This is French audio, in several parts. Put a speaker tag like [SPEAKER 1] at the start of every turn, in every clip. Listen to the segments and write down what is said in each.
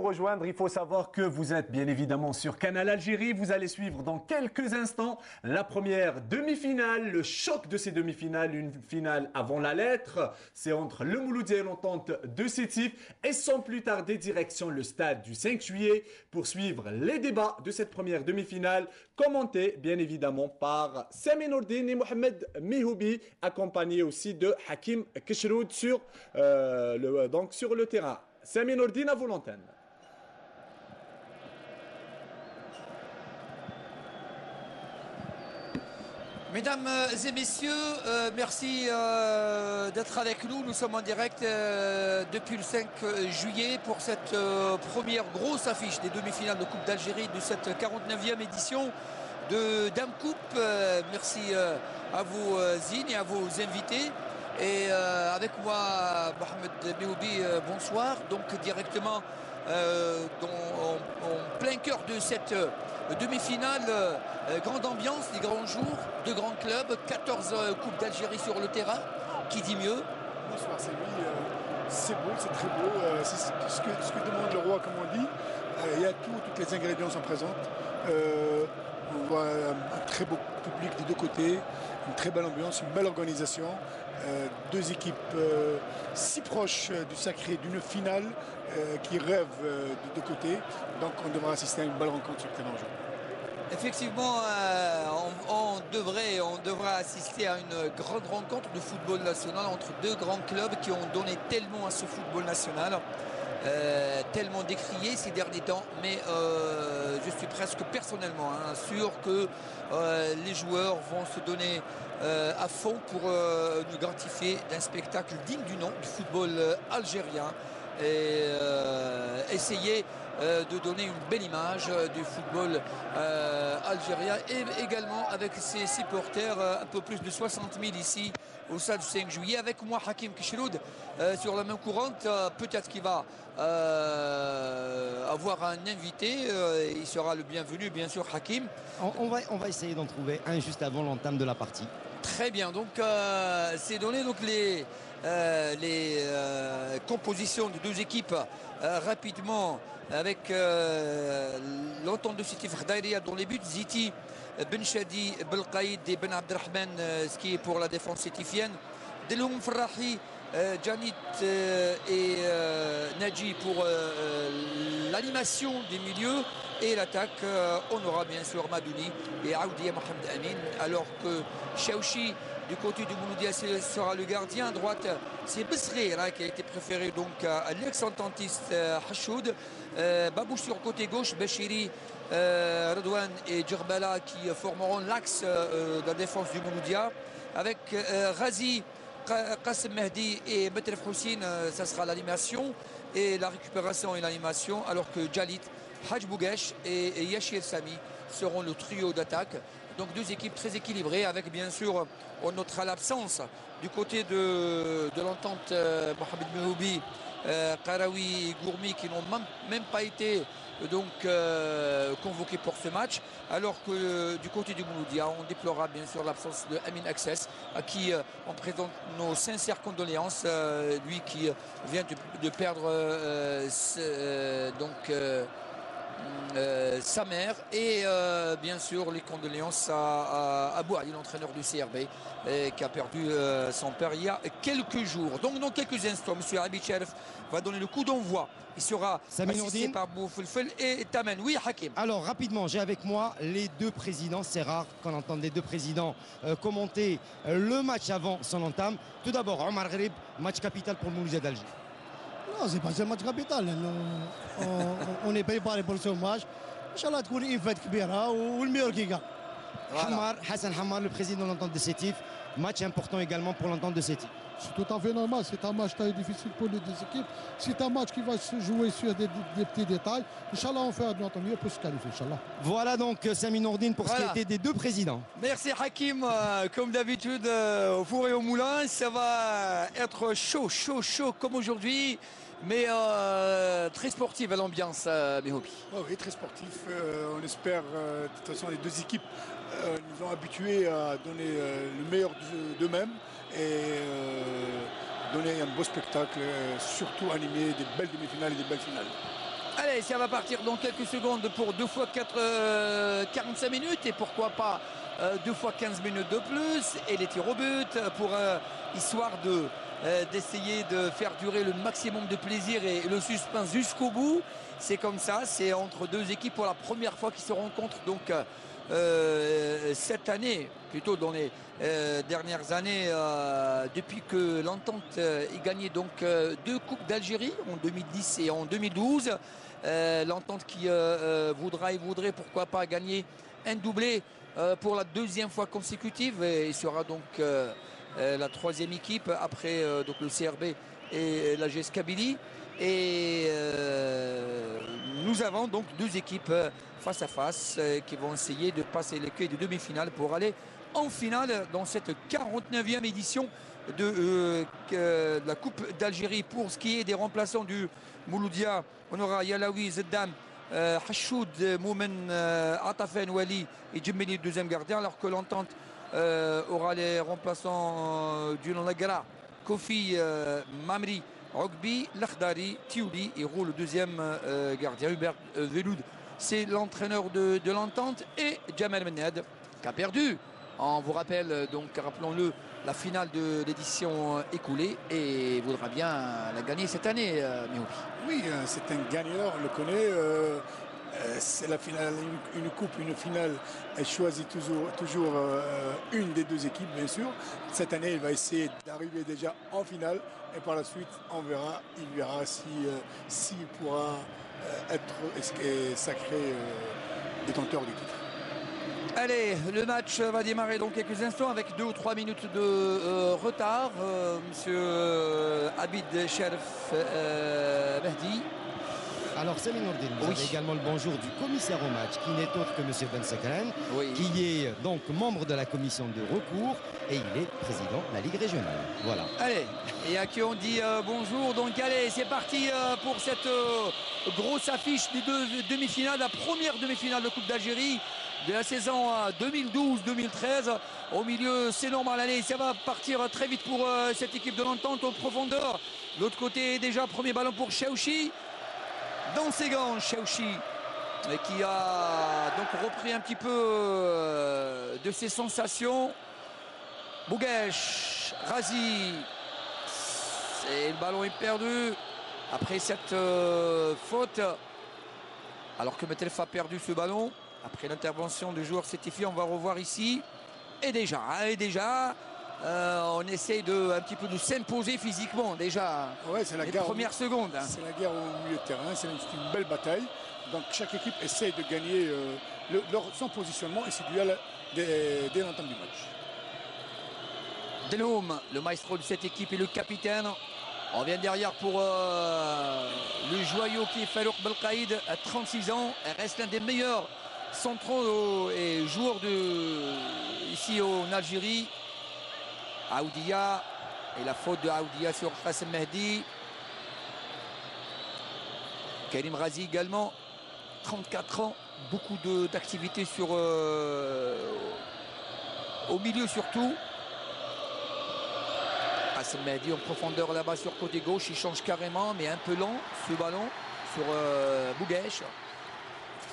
[SPEAKER 1] Rejoindre, il faut savoir que vous êtes bien évidemment sur Canal Algérie. Vous allez suivre dans quelques instants la première demi-finale, le choc de ces demi-finales, une finale avant la lettre. C'est entre le Mouloudia et l'Entente de Sétif. Et sans plus tarder, direction le stade du 5 juillet pour suivre les débats de cette première demi-finale, commentés bien évidemment par Sami Nourdine et Mohamed Mihoubi, accompagnés aussi de Hakim Keshroud sur le terrain. Sami Nourdine, à vous l'antenne.
[SPEAKER 2] Mesdames et messieurs, merci d'être avec nous. Nous sommes en direct depuis le 5 juillet pour cette première grosse affiche des demi-finales de Coupe d'Algérie de cette 49e édition de Dame Coupe. Merci à vous Zine et à vos invités. Et avec moi, Mohamed Mihoubi, bonsoir. Donc directement en plein cœur de cette demi-finale, grande ambiance, des grands jours, de grands clubs, 14 Coupes d'Algérie sur le terrain. Qui dit mieux?
[SPEAKER 3] Bonsoir, c'est lui. C'est beau, c'est très beau. C'est ce que demande le roi, comme on dit. Il y a toutes les ingrédients sont présents. On voit un très beau public des deux côtés, une très belle ambiance, une belle organisation. Deux équipes si proches du sacré d'une finale qui rêvent de deux côtés. Donc on devra assister à une belle rencontre sur le terrain aujourd'hui.
[SPEAKER 2] Effectivement, on devra assister à une grande rencontre de football national entre deux grands clubs qui ont donné tellement à ce football national, tellement décrié ces derniers temps. Mais je suis presque personnellement sûr que les joueurs vont se donner à fond pour nous gratifier d'un spectacle digne du nom du football algérien et essayer de donner une belle image du football algérien, et également avec ses supporters, un peu plus de 60 000 ici au stade du 5 juillet. Avec moi Hakim Keshroud sur la main courante. Peut-être qu'il va avoir un invité, il sera le bienvenu bien sûr. Hakim,
[SPEAKER 4] on va essayer d'en trouver un juste avant l'entame de la partie.
[SPEAKER 2] Très bien, donc c'est donné donc les compositions de deux équipes rapidement, avec l'entente de Sétif Khdaïria dans les buts, Ziti, Ben Chadi, Belkaïd et Ben Abdelrahman, ce qui est pour la défense sétifienne, Deloum Ferrahi, Janit et Nadji pour l'animation des milieux, et l'attaque, on aura bien sûr Madouni et Aoudia Mohamed Amin, alors que Chaouchi du côté du Mouloudia sera le gardien. À droite, c'est Besri qui a été préféré donc à l'ex-ententiste Hachoud. Babouche sur côté gauche, Bachiri, Redouane et Djerbala qui formeront l'axe de la défense du Mouloudia. Avec Razi, Qasim Mehdi et Metref Houssine, ça sera l'animation et la récupération et l'animation, alors que Djalit, Haj Bougesh et Yachir Sami seront le trio d'attaque. Donc deux équipes très équilibrées, avec bien sûr, on notera l'absence du côté de l'entente Mohamed Mihoubi, Karawi et Gourmi, qui n'ont même pas été donc convoqués pour ce match, alors que du côté du Mouloudia, on déplorera bien sûr l'absence de Amin Access, à qui on présente nos sincères condoléances, lui qui vient de perdre sa mère, et bien sûr les condoléances à Abou Ali, l'entraîneur du CRB, qui a perdu son père il y a quelques jours. Donc dans quelques instants, M. Abid Cherif va donner le coup d'envoi. Il sera assisté par Boufelfel et Tamen. Oui, Hakim.
[SPEAKER 4] Alors rapidement, j'ai avec moi les deux présidents. C'est rare qu'on entende les deux présidents commenter le match avant son entame. Tout d'abord, Omar Ghrib, match capital pour le Mouloudia d'Alger.
[SPEAKER 5] Non, c'est pas un match capital. On est préparé pour ce match. Inch'Allah, تكون une fête كبيرة والmeilleur qui gagne.
[SPEAKER 4] Hassan Hamar, le président de l'entente de Sétif. Match important également pour l'entente de Sétif.
[SPEAKER 5] C'est tout à fait normal. C'est un match très difficile pour les deux équipes. C'est un match qui va se jouer sur des petits détails. Inch'Allah, on fait notre mieux pour se qualifier. Inch'Allah.
[SPEAKER 4] Voilà donc Sami Nourdine pour ce qui était des deux présidents.
[SPEAKER 2] Merci Hakim. Comme d'habitude, au four et au moulin, ça va être chaud comme aujourd'hui. Mais très sportive à l'ambiance, Mihoubi.
[SPEAKER 3] Oh oui, très sportif. On espère, de toute façon, les deux équipes nous ont habitués à donner le meilleur d'eux-mêmes et donner un beau spectacle, surtout animé des belles demi-finales et des belles finales.
[SPEAKER 2] Allez, ça va partir dans quelques secondes pour 2 fois 45 minutes et pourquoi pas 2 fois 15 minutes de plus et les tirs au but pour histoire d'essayer de faire durer le maximum de plaisir et le suspense jusqu'au bout. C'est comme ça, c'est entre deux équipes pour la première fois qui se rencontrent donc cette année, plutôt dans les dernières années, depuis que l'Entente ait gagné donc 2 Coupes d'Algérie en 2010 et en 2012. L'Entente qui voudrait pourquoi pas gagner un doublé pour la 2e fois consécutive et sera donc la 3e équipe après donc le CRB et la GS Kabylie. Et nous avons donc 2 équipes face à face qui vont essayer de passer les queues de demi-finale pour aller en finale dans cette 49e édition de la Coupe d'Algérie. Pour ce qui est des remplaçants du Mouloudia, on aura Yalawi, Zeddam, Hashoud, Moumen, Atafen, Wali et Djembeni, 2e gardien, alors que l'Entente aura les remplaçants du Nagara, Kofi, Mamri, Rogbi, Lakhdari, Tiouli et Roux, le 2e gardien. Hubert Veloud, c'est l'entraîneur de l'Entente, et Jamel Menad qui a perdu. On vous rappelle donc, rappelons-le, la finale de l'édition écoulée et voudra bien la gagner cette année, Mihoubi.
[SPEAKER 3] Oui, c'est un gagneur, on le connaît. C'est la finale, une coupe, une finale. Elle choisit toujours une des 2 équipes, bien sûr. Cette année, il va essayer d'arriver déjà en finale. Et par la suite, il verra s'il pourra être sacré détenteur du titre.
[SPEAKER 2] Allez, le match va démarrer dans quelques instants avec 2 ou 3 minutes de retard. Monsieur Abid Sherif Mehdi.
[SPEAKER 4] Alors, Céline Nourdine, vous avez également le bonjour du commissaire au match, qui n'est autre que M. Ben Sakran, qui est donc membre de la commission de recours et il est président de la Ligue régionale. Voilà.
[SPEAKER 2] Allez, et à qui on dit bonjour. Donc, allez, c'est parti pour cette grosse affiche des 2 demi-finales, la première demi-finale de Coupe d'Algérie de la saison 2012-2013. Au milieu, c'est normal. Allez, ça va partir très vite pour cette équipe de l'Entente en profondeur. L'autre côté, déjà, premier ballon pour Chaouchi. Dans ses gants, Chaouchi, qui a donc repris un petit peu de ses sensations. Bouguesh, Razi, et le ballon est perdu après cette faute. Alors que Metelf a perdu ce ballon, après l'intervention du joueur certifié, on va revoir ici. Et déjà, on essaye un petit peu de s'imposer physiquement déjà.
[SPEAKER 3] Ouais, c'est la
[SPEAKER 2] les
[SPEAKER 3] guerre
[SPEAKER 2] premières secondes.
[SPEAKER 3] C'est la guerre au milieu de terrain, c'est une belle bataille. Donc chaque équipe essaye de gagner son positionnement et ses duels dès l'entame du match.
[SPEAKER 2] Deloum, le maestro de cette équipe et le capitaine. On vient derrière pour le joyau qui est Farouk Belkaïd, à 36 ans. Elle reste l'un des meilleurs centraux et joueurs ici en Algérie. Aoudia, et la faute de Aoudia sur Qassem Mehdi. Karim Razi également, 34 ans, beaucoup d'activité sur au milieu surtout. Qassem Mehdi en profondeur là-bas sur côté gauche, il change carrément, mais un peu lent ce ballon sur Bouguesh.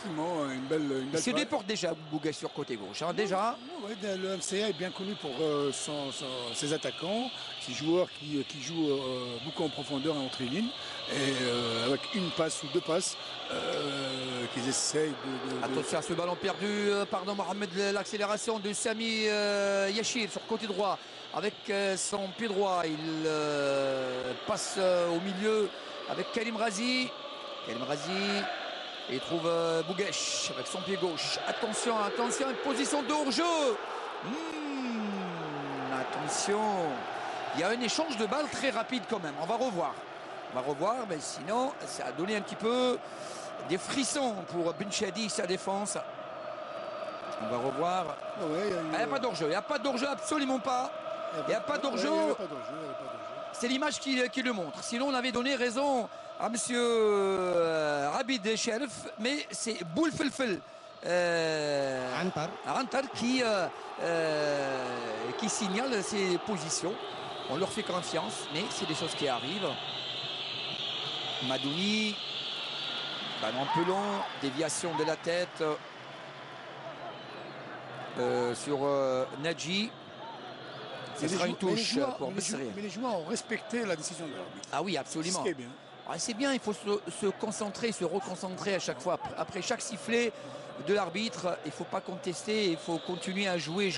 [SPEAKER 3] Une belle
[SPEAKER 2] il se déporte déjà Bouguesh sur côté gauche, hein, déjà.
[SPEAKER 3] Ouais, le MCA est bien connu pour ses attaquants, ses joueurs qui jouent beaucoup en profondeur et entre les lignes, et avec une passe ou 2 passes qu'ils essayent de...
[SPEAKER 2] Attention à ce ballon perdu par Mohamed, l'accélération de Sami Yachir sur côté droit avec son pied droit. Il passe au milieu avec Karim Razi. Et il trouve Bouguesh avec son pied gauche. Attention, une position de hors-jeu. Attention. Il y a un échange de balles très rapide quand même. On va revoir, mais sinon, ça a donné un petit peu des frissons pour Benchadi, sa défense. On va revoir. Il n'y a pas d'hors-jeu. Il n'y a pas d'hors-jeu, absolument pas. Il n'y a pas d'hors-jeu. C'est l'image qui le montre. Sinon, on avait donné raison à monsieur Abid Sherif, mais c'est Boulfelfel Antar qui signale ses positions. On leur fait confiance, mais c'est des choses qui arrivent. Madouni, Ballon un peu long, déviation de la tête sur Nadji. Ce sera une touche pour Besseria.
[SPEAKER 3] Mais les joueurs ont respecté la décision de l'arbitre.
[SPEAKER 2] Ah oui, absolument.
[SPEAKER 3] Ce qui est bien.
[SPEAKER 2] C'est bien, il faut se concentrer, se reconcentrer à chaque fois. Après chaque sifflet de l'arbitre, il ne faut pas contester, il faut continuer à jouer.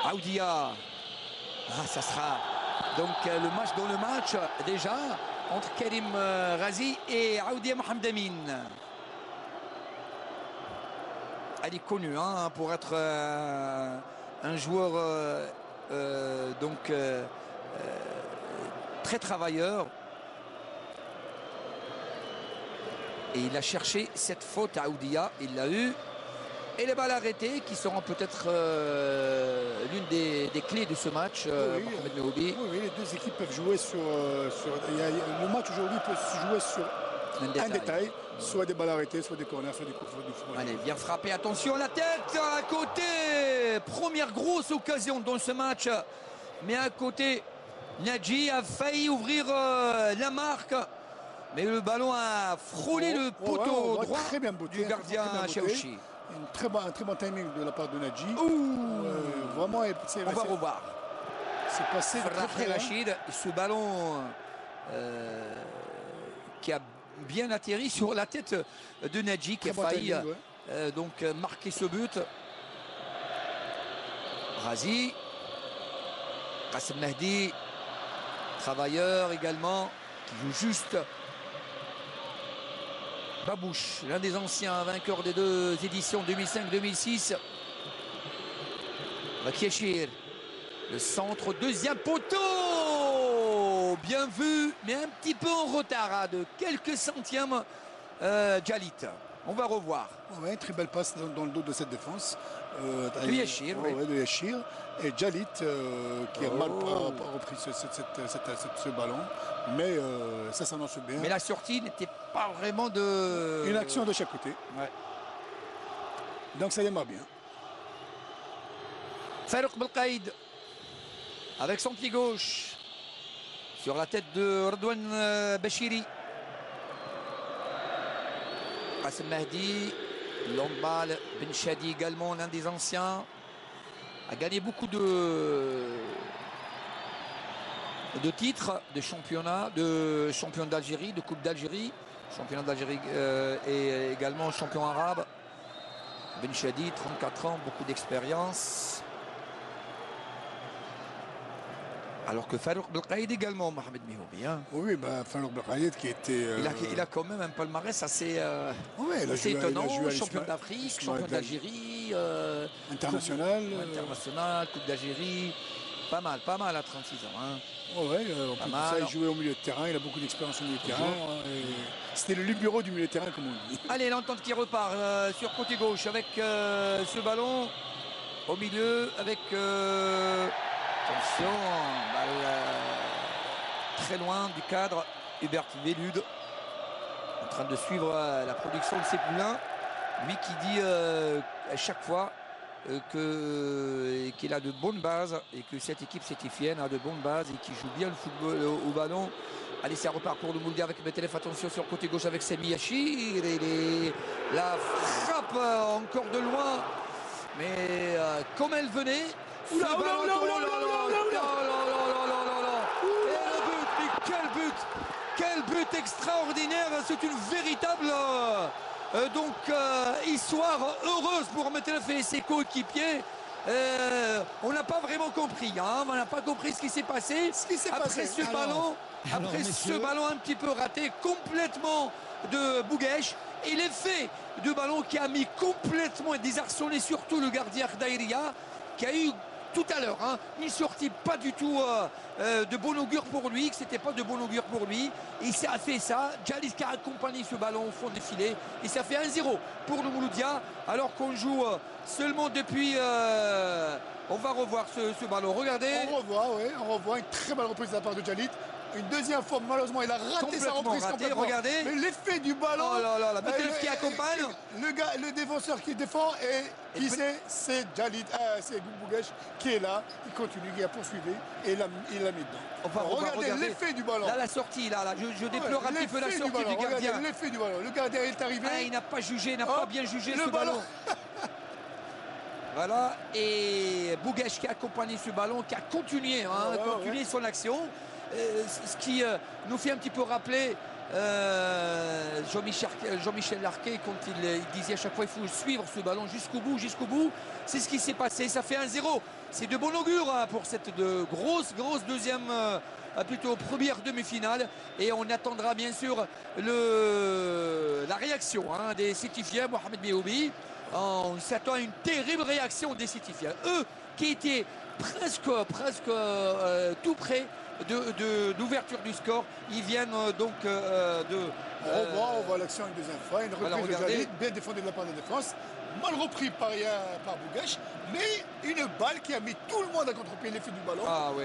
[SPEAKER 2] Aoudia. Ça sera donc le match dans le match déjà entre Karim Razi et Aoudia Mohamed Amin. Elle est connue pour être un joueur très travailleur. Et il a cherché cette faute à Aoudia, il l'a eu. Et les balles arrêtées qui seront peut-être l'une des clés de ce match, Mohamed Mehoubi.
[SPEAKER 3] Oui, les deux équipes peuvent jouer sur le match aujourd'hui peut se jouer sur un détail, soit des balles arrêtées, soit des corners, soit des coups de front.
[SPEAKER 2] Allez, bien frappé, attention, la tête à côté. Première grosse occasion dans ce match. Mais à côté, Nadji a failli ouvrir la marque. Mais le ballon a frôlé le poteau droit du gardien Chaouchi.
[SPEAKER 3] Un très bon timing de la part de Nadji. Vraiment,
[SPEAKER 2] on va revoir.
[SPEAKER 3] C'est passé très
[SPEAKER 2] Rachid, ce ballon qui a bien atterri sur la tête de Nadji qui a failli marquer ce but. Razi, Qassem Mehdi, travailleur également, qui joue juste. Babouche, l'un des anciens vainqueurs des deux éditions 2005-2006. Kieshir, le centre, deuxième poteau. Bien vu, mais un petit peu en retard, de quelques centièmes. Djalit, on va revoir.
[SPEAKER 3] Ouais, très belle passe dans le dos de cette défense.
[SPEAKER 2] De Yachir,
[SPEAKER 3] de Yachir. Et Djalit qui a mal repris ce ballon. Mais ça s'annonce bien.
[SPEAKER 2] Mais la sortie n'était pas vraiment de...
[SPEAKER 3] Une action de chaque côté.
[SPEAKER 2] Ouais.
[SPEAKER 3] Donc ça démarre bien.
[SPEAKER 2] Farouk Belkaïd avec son pied gauche sur la tête de Redouane Bachiri. Qassem Mehdi, longue balle, Ben Chadi également, l'un des anciens, a gagné beaucoup de titres de championnat, de champion d'Algérie, de Coupe d'Algérie, championnat d'Algérie et également champion arabe. Ben Chadi, 34 ans, beaucoup d'expérience. Alors que Farouk Belkaïd également, Mohamed Mehoubi.
[SPEAKER 3] Oui, Farouk Belkaïd qui était...
[SPEAKER 2] Il a quand même un palmarès assez, assez étonnant. Champion d'Afrique, champion d'Algérie.
[SPEAKER 3] International.
[SPEAKER 2] Coupe d'Algérie. Pas mal à 36 ans.
[SPEAKER 3] En plus ça, il jouait au milieu de terrain, il a beaucoup d'expérience au milieu de terrain. C'était le libéraux du milieu de terrain, comme on dit.
[SPEAKER 2] Allez, l'entente qui repart sur côté gauche avec ce ballon au milieu avec... attention, balle très loin du cadre. Hubert Vélude en train de suivre la production de ses poulains. Lui qui dit à chaque fois qu'il a de bonnes bases et que cette équipe sétifienne a de bonnes bases et qui joue bien le football au ballon. Allez, ça repart pour le Mouldia avec Betelef. Attention sur le côté gauche avec Semi Yachir. La frappe encore de loin. Mais comme elle venait... Quel but extraordinaire, c'est une véritable histoire heureuse pour Betelef et ses coéquipiers. On n'a pas vraiment compris, on n'a pas compris ce qui s'est passé. Après ce ballon un petit peu raté complètement de Bouguesh et l'effet de ballon qui a mis complètement et désarçonné surtout le gardien Khdaïria qui a eu tout à l'heure une sortie pas du tout de bon augure pour lui, que c'était pas de bon augure pour lui. Et il a fait ça, Djalit qui a accompagné ce ballon au fond des filets et ça fait 1-0 pour le Mouloudia alors qu'on joue seulement depuis... on va revoir ce ballon, regardez.
[SPEAKER 3] On revoit une très belle reprise de la part de Djalit. Une deuxième fois, malheureusement, il a raté sa reprise complètement.
[SPEAKER 2] Regardez.
[SPEAKER 3] Mais l'effet du ballon.
[SPEAKER 2] Oh là là, la Beteloff qui accompagne.
[SPEAKER 3] Le défenseur qui défend, et qui c'est Jalid, c'est Bouguesh qui est là, qui continue, qui a poursuivi, et il l'a mis dedans. Regardez l'effet du ballon.
[SPEAKER 2] Là, la sortie, là, je déplore un petit peu la sortie du gardien.
[SPEAKER 3] L'effet du ballon. Le gardien est arrivé.
[SPEAKER 2] Il n'a pas jugé, il n'a pas bien jugé ce ballon. Voilà, et Bouguesh qui a accompagné ce ballon, qui a continué, son action. Ce qui nous fait un petit peu rappeler Jean-Michel Larquet quand il disait à chaque fois il faut suivre ce ballon jusqu'au bout. C'est ce qui s'est passé, ça fait 1-0. C'est de bon augure pour cette grosse deuxième, plutôt première demi-finale. Et on attendra bien sûr la réaction des Sétifiens, Mohamed Béhoubi. On s'attend à une terrible réaction des Sétifiens. Eux qui étaient presque tout près d'ouverture du score. Ils viennent donc
[SPEAKER 3] on voit l'action une deuxième fois. Une reprise de Jalid, bien défendue de la part de la défense. Mal repris par Bouguesh, mais une balle qui a mis tout le monde à contre-pied l'effet du ballon.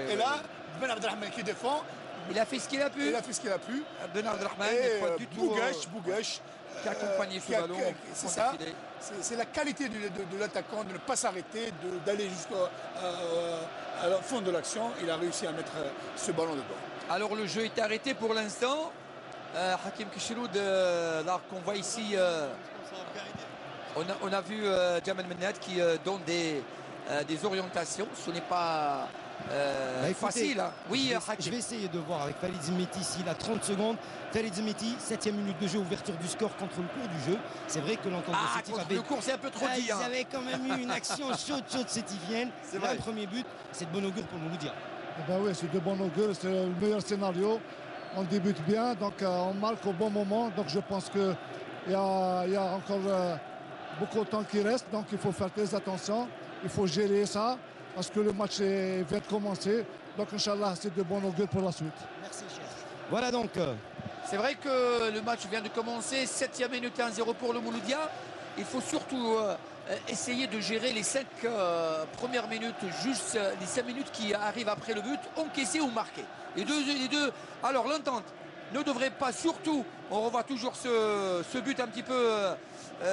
[SPEAKER 3] Et là, Ben Abdelrahman qui défend.
[SPEAKER 2] Il a fait ce qu'il a pu.
[SPEAKER 3] Ben Abdelrahman n'est pas du tout. Bouguesh
[SPEAKER 2] qui a accompagné ce ballon.
[SPEAKER 3] C'est ça. C'est la qualité de l'attaquant de ne pas s'arrêter, d'aller jusqu'à la fond de l'action. Il a réussi à mettre ce ballon dedans.
[SPEAKER 2] Alors le jeu est arrêté pour l'instant. Hakim Kishroud, là qu'on voit ici, on a vu Jamal Menad qui donne des orientations. Ce n'est pas facile. Oui,
[SPEAKER 4] je vais essayer de voir avec Khalid Zimiti s'il a 30 secondes. Khalid Zimiti, 7e minute de jeu, ouverture du score contre le cours du jeu. C'est vrai que l'entente de Sétif avait...
[SPEAKER 2] le cours, c'est un peu trop dit.
[SPEAKER 4] Ils avaient quand même eu une action chaude sétifienne. C'est vrai. Le premier but, c'est de bon augure pour Mouloudia.
[SPEAKER 5] Oui, c'est de bon augure. C'est le meilleur scénario. On débute bien, donc on marque au bon moment. Donc je pense qu'il y a encore beaucoup de temps qui reste. Donc il faut faire très attention. Il faut gérer ça parce que le match vient de commencer. Donc Inch'Allah, c'est de bon augure pour la suite.
[SPEAKER 4] Merci, cher. Voilà donc.
[SPEAKER 2] C'est vrai que le match vient de commencer. 7e minute 1-0 pour le Mouloudia. Il faut surtout essayer de gérer les 5 premières minutes, juste les 5 minutes qui arrivent après le but, encaisser ou marquer. Les deux. Alors l'entente ne devrait pas, surtout, on revoit toujours ce but un petit peu, je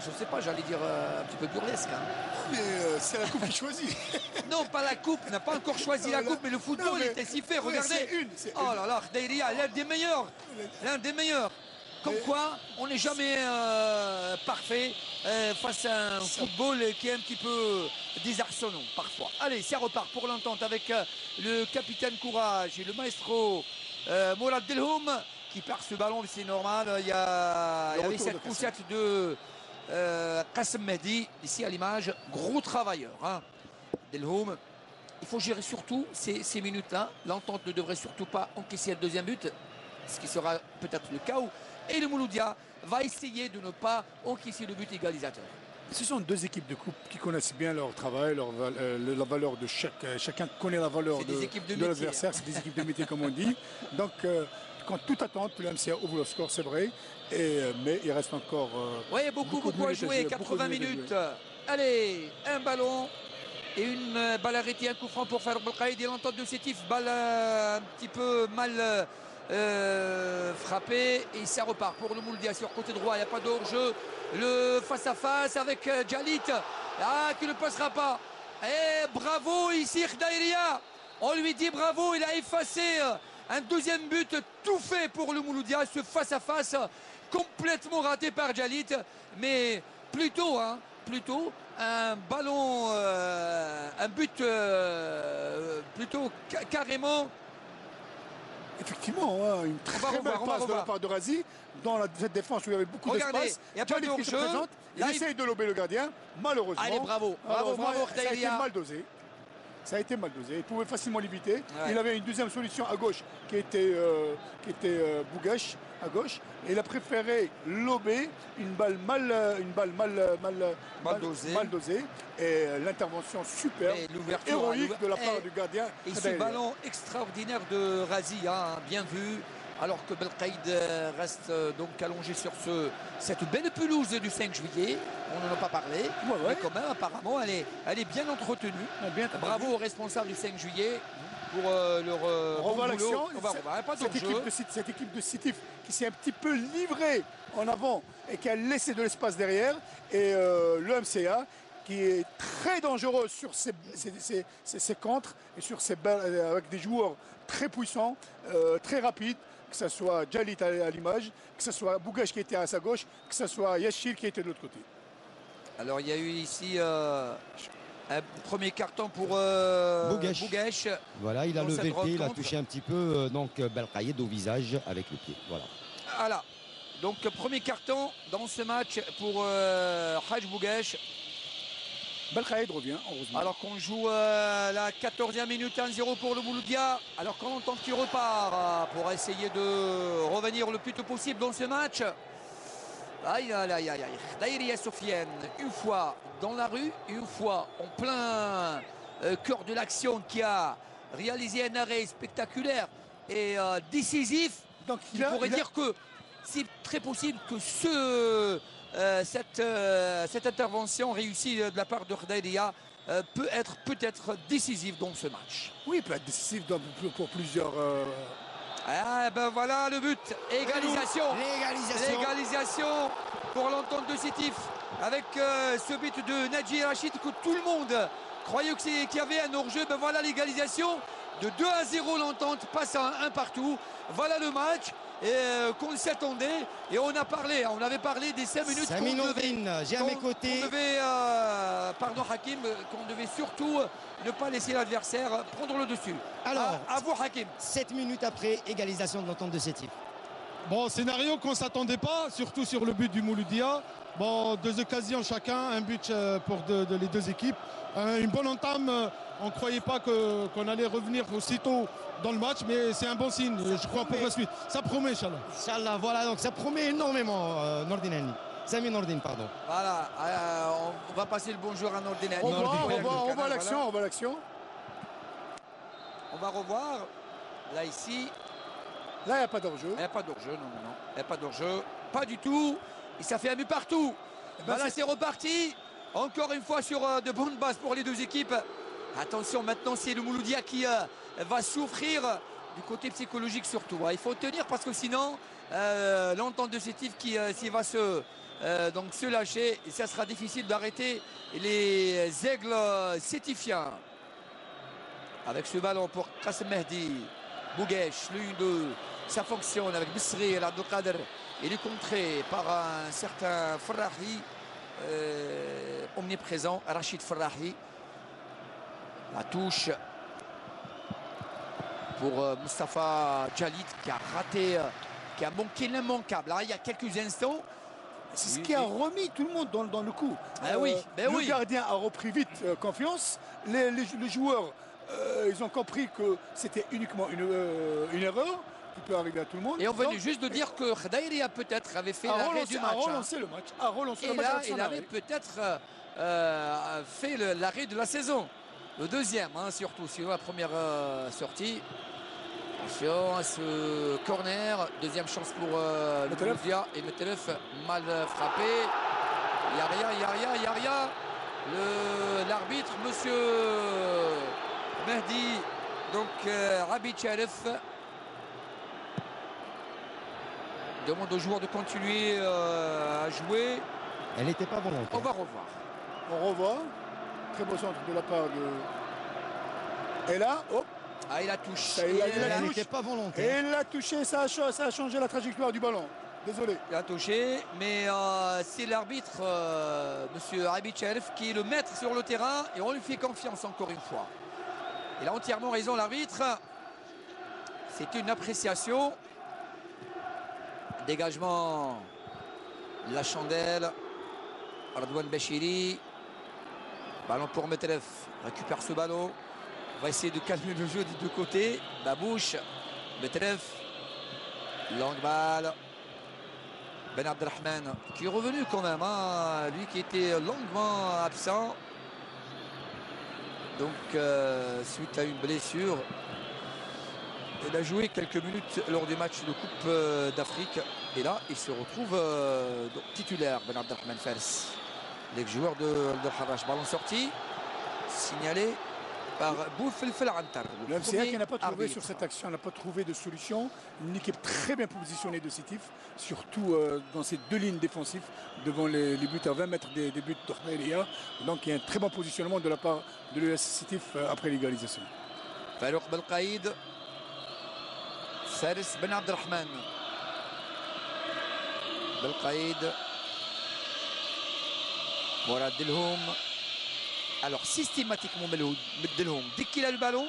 [SPEAKER 2] ne sais pas, j'allais dire un petit peu burlesque.
[SPEAKER 3] Mais c'est la coupe qui choisit.
[SPEAKER 2] Non, pas la coupe, n'a pas encore choisi la coupe, mais le football était si fait, regardez. Oh là là, Khdaïria, l'un des meilleurs. Comme quoi, on n'est jamais parfait face à un football qui est un petit peu désarçonnant parfois. Allez, ça repart pour l'entente avec le capitaine Courage et le maestro Mourad Delhoum qui perd ce ballon, c'est normal. Il y avait cette poussette de Qassem Mehdi, ici à l'image, gros travailleur. Delhoum, il faut gérer surtout ces minutes-là. L'entente ne devrait surtout pas encaisser le deuxième but, ce qui sera peut-être le cas. Et le Mouloudia va essayer de ne pas encaisser le but égalisateur.
[SPEAKER 3] Ce sont deux équipes de coupe qui connaissent bien leur travail, la valeur de chacun connaît la valeur de l'adversaire. C'est des équipes de métier comme on dit. Donc quand tout attend, puis l'MCA ouvre le score, c'est vrai. Mais il reste encore
[SPEAKER 2] beaucoup à jouer, 80 minutes. Allez, un ballon et une balle arrêtée, un coup franc pour Farouk Belkhaïd et l'entente de Sétif, balle un petit peu mal frappé et ça repart pour le Mouloudia sur côté droit. Il n'y a pas de hors-jeu. Le face-à-face avec Jalid qui ne passera pas. Et bravo ici Khdaïria. On lui dit bravo, il a effacé un deuxième but tout fait pour le Mouloudia. Ce face-à-face complètement raté par Jalid, mais plutôt un ballon, un but plutôt carrément.
[SPEAKER 3] Effectivement, une très belle passe de la part de Razi dans cette défense où il y avait beaucoup d'espace.
[SPEAKER 2] Il n'y a pas de hors-jeu.
[SPEAKER 3] Il essaye de lober le gardien, malheureusement.
[SPEAKER 2] Allez, bravo
[SPEAKER 3] ça a été mal dosé. Ça a été mal dosé. Il pouvait facilement l'éviter. Il avait une deuxième solution à gauche qui était Bouguesh à gauche. Et il a préféré lober une balle mal dosée. Et l'intervention superbe, héroïque de la part du gardien.
[SPEAKER 2] Et ce ballon extraordinaire de Razi, bien vu. Alors que Belkhaïd reste donc allongé sur cette belle pelouse du 5 juillet. On n'en a pas parlé. Mais quand même, apparemment, elle est bien entretenue. Bravo aux responsables du 5 juillet. pour leur
[SPEAKER 3] on revoit l'action.
[SPEAKER 2] On va revoir. Pas
[SPEAKER 3] cette équipe de Sétif qui s'est un petit peu livrée en avant et qui a laissé de l'espace derrière. Et le MCA qui est très dangereux sur ses contres et sur ses balles avec des joueurs très puissants, très rapides, que ce soit Djalit à l'image, que ce soit Bougache qui était à sa gauche, que ce soit Yachir qui était de l'autre côté.
[SPEAKER 2] Alors il y a eu ici un premier carton pour Bougache.
[SPEAKER 4] Voilà, il a levé le pied, il a touché un petit peu Belkhaïed au visage avec le pied.
[SPEAKER 2] Voilà. Donc premier carton dans ce match pour Hadj Bougache.
[SPEAKER 3] Belkhaïed revient, heureusement.
[SPEAKER 2] Alors qu'on joue la 14e minute, 1-0 pour le Mouloudia. Alors qu'on entend qu'il repart pour essayer de revenir le plus tôt possible dans ce match. Aïe, aïe, aïe, aïe. Khdaïria Sofiane, une fois dans la rue, une fois en plein cœur de l'action, qui a réalisé un arrêt spectaculaire et décisif.
[SPEAKER 3] Donc
[SPEAKER 2] il pourrait dire que c'est très possible que cette intervention réussie de la part de Khdaïria peut être peut-être décisive dans ce match.
[SPEAKER 3] Oui, il peut être décisif pour plusieurs...
[SPEAKER 2] Ah ben voilà le but, égalisation.
[SPEAKER 4] L'égalisation
[SPEAKER 2] pour l'entente de Sétif avec ce but de Nadji Rachid que tout le monde croyait qu'il y avait un hors-jeu. Ben voilà l'égalisation de 2-0, l'entente passe à 1 partout. Voilà le match qu'on s'attendait et on avait parlé des 5 minutes
[SPEAKER 4] Sami Nordine, j'ai à mes côtés.
[SPEAKER 2] Pardon Hakim, qu'on devait surtout ne pas laisser l'adversaire prendre le dessus.
[SPEAKER 4] Alors,
[SPEAKER 2] à vous Hakim.
[SPEAKER 4] 7 minutes après, égalisation de l'entente de Sétif.
[SPEAKER 6] Bon, scénario qu'on ne s'attendait pas, surtout sur le but du Mouloudia. Bon, 2 occasions chacun, un but pour les deux équipes. Une bonne entame, on ne croyait pas qu'on allait revenir aussitôt dans le match, mais c'est un bon signe, je crois, pour la suite. Ça promet, Inch'Allah.
[SPEAKER 4] Inch'Allah, voilà, donc ça promet énormément, Nordine. Sami Nordine, pardon.
[SPEAKER 2] Voilà, on va passer le bonjour à Nordine.
[SPEAKER 3] On voit l'action, on voit l'action.
[SPEAKER 2] On va revoir, là, ici.
[SPEAKER 3] Là, il n'y a pas d'hors-jeu.
[SPEAKER 2] Il n'y a pas d'hors-jeu, non. Il n'y a pas d'hors-jeu, pas du tout. Et ça fait un but partout. Ben là, c'est reparti. Encore une fois sur de bonnes bases pour les deux équipes. Attention, maintenant, c'est le Mouloudia qui va souffrir du côté psychologique surtout. Il faut tenir parce que sinon, l'entente de Sétif qui va se lâcher, et ça sera difficile d'arrêter les aigles sétifiens. Avec ce ballon pour Qassem Mehdi, Bougache, le 1-2, ça fonctionne avec Bissri et Abdelkader. Il est contré par un certain Farrahi, omniprésent, Rachid Farrahi. La touche pour Moustapha Djalit qui a raté, qui a manqué l'immanquable. Il y a quelques instants.
[SPEAKER 3] C'est ce qui a remis tout le monde dans le coup. Le gardien a repris vite confiance. Les joueurs, ils ont compris que c'était uniquement une erreur qui peut arriver à tout le monde.
[SPEAKER 2] Et on venait juste de dire que Khdaïria peut-être avait fait l'arrêt du match.
[SPEAKER 3] A relancé le match.
[SPEAKER 2] Et là, il avait peut-être fait l'arrêt de la saison. Le deuxième, surtout sur la première sortie. Attention à ce corner. Deuxième chance pour le Mouloudia. Et Metelef mal frappé. Il n'y a rien. L'arbitre, monsieur Mehdi, donc Rabi Tchalef, demande aux joueurs de continuer à jouer.
[SPEAKER 4] Elle n'était pas volontaire.
[SPEAKER 2] On va revoir.
[SPEAKER 3] On revoit. Très beau centre de la part de... Et là, hop.
[SPEAKER 2] Ah, il a touché.
[SPEAKER 4] Elle n'était pas volontaire.
[SPEAKER 3] Et il a touché, ça a changé la trajectoire du ballon. Désolé.
[SPEAKER 2] Il a touché, mais c'est l'arbitre, monsieur Rabi Tchalef, qui est le maître sur le terrain et on lui fait confiance encore une fois. Il a entièrement raison, l'arbitre. C'est une appréciation. Dégagement, la chandelle. Radouane Bachiri. Ballon pour Metelef. Récupère ce ballon. On va essayer de calmer le jeu des deux côtés. Babouche. Metelef. Longue balle. Ben Abdelrahman qui est revenu quand même. Lui qui était longuement absent. Donc suite à une blessure. Il a joué quelques minutes lors du match de Coupe d'Afrique. Et là, il se retrouve titulaire, Ben Abdelrahman Fers. L'ex-joueur de Harrach. Ballon sorti. Signalé. par Bouffelfel Antar.
[SPEAKER 3] Le MCA qui n'a pas trouvé sur cette action, n'a pas trouvé de solution. Une équipe très bien positionnée de Sétif, surtout dans ces deux lignes défensives devant les buts à 20 mètres des buts d'Ornelia. Donc il y a un très bon positionnement de la part de l'US Sétif après l'égalisation.
[SPEAKER 2] Farouk Belkaïd, Saris Ben Abdelrahman. Belkaïd, Mourad Delhoum. Alors systématiquement Delhoum, dès qu'il a le ballon,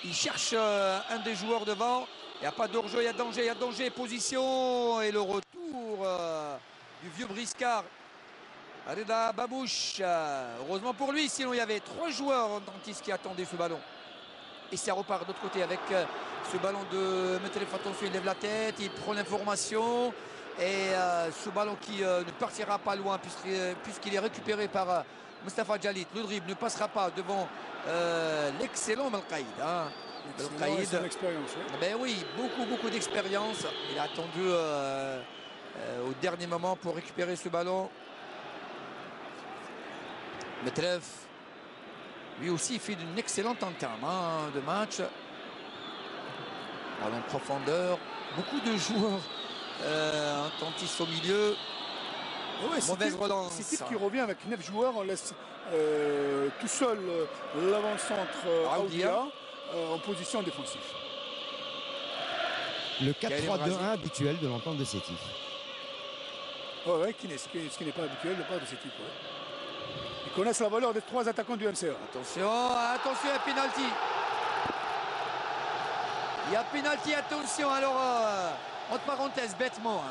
[SPEAKER 2] il cherche un des joueurs devant. Il n'y a pas d'hors-jeu, il y a danger, position. Et le retour du vieux briscard. Reda Babouche. Heureusement pour lui, sinon il y avait 3 joueurs en dentiste qui attendaient ce ballon. Et ça repart de l'autre côté avec ce ballon de Metelef. Attention, il lève la tête, il prend l'information. Et ce ballon qui ne partira pas loin puisqu'il est récupéré par Mostafa Djalit. Le dribble ne passera pas devant l'excellent Belkaïd. Hein.
[SPEAKER 3] Belkaïd, c'est une expérience. Oui.
[SPEAKER 2] Ben oui, beaucoup d'expérience. Il a attendu au dernier moment pour récupérer ce ballon. Metelef, lui aussi, fait une excellente entame de match. Ballon de profondeur. Beaucoup de joueurs un tentiste au milieu.
[SPEAKER 3] Ouais,
[SPEAKER 2] mauvaise relance.
[SPEAKER 3] C'est type qui revient avec 9 joueurs. On laisse tout seul l'avant-centre Aoudia en position défensive.
[SPEAKER 4] Le 4-3-2-1 habituel de l'entente de Sétif.
[SPEAKER 3] Ouais, ce qui n'est pas habituel de la part de Sétif. Ouais. Ils connaissent la valeur des 3 attaquants du MCA.
[SPEAKER 2] Attention, à penalty. Il y a penalty, attention. Alors, entre parenthèses, bêtement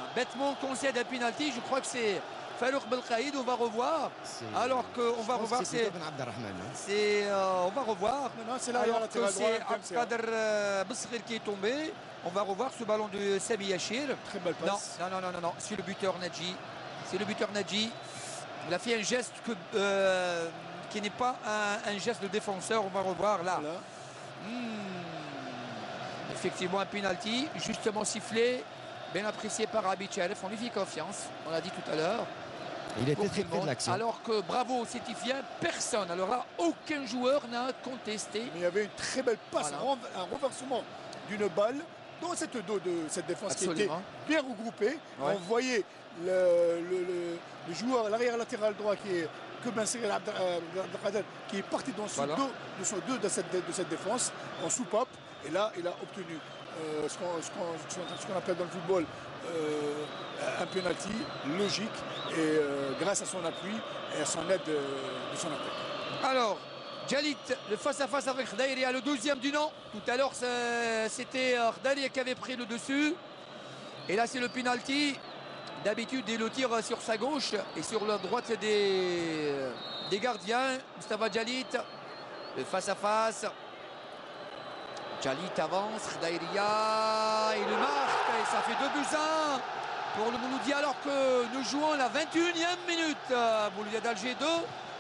[SPEAKER 2] concède un penalty. Je crois que c'est Farouk Belkaïd. On va revoir. Alors qu'on va revoir, on va revoir.
[SPEAKER 3] C'est l'arrière latéral droit.
[SPEAKER 2] C'est Abdelkader Beskhir qui est tombé. On va revoir ce ballon de Sami Yachir.
[SPEAKER 3] Très belle passe.
[SPEAKER 2] Non. C'est le buteur Nadji. Il a fait un geste qui n'est pas un geste de défenseur. On va revoir là. Voilà. Effectivement, un penalty, justement sifflé, bien apprécié par Abicharef. On lui fait confiance, on l'a dit tout à l'heure.
[SPEAKER 4] Il était très près de l'action.
[SPEAKER 2] Alors que bravo aux Sétifiens, personne. Alors là, aucun joueur n'a contesté.
[SPEAKER 3] Mais il y avait une très belle passe, un renversement d'une balle dans cette dos de cette défense. Absolument. Qui était bien regroupée. Ouais. On voyait le joueur, l'arrière latéral droit qui est qui est parti dans son dos de cette défense en soupape. Et là, il a obtenu ce qu'on appelle dans le football un penalty logique et grâce à son appui et à son aide de son attaque.
[SPEAKER 2] Alors, Djalit, le face-à-face avec Khdaïria, le 12e du nom. Tout à l'heure, c'était Khdaïria qui avait pris le dessus. Et là, c'est le penalty. D'habitude, il le tire sur sa gauche et sur la droite des gardiens. Mostafa Djalit, le face-à-face. Djalit avance, Khdaïria, il le marque et ça fait 2-1 pour le Mouloudia alors que nous jouons la 21e minute. Mouloudia d'Alger 2,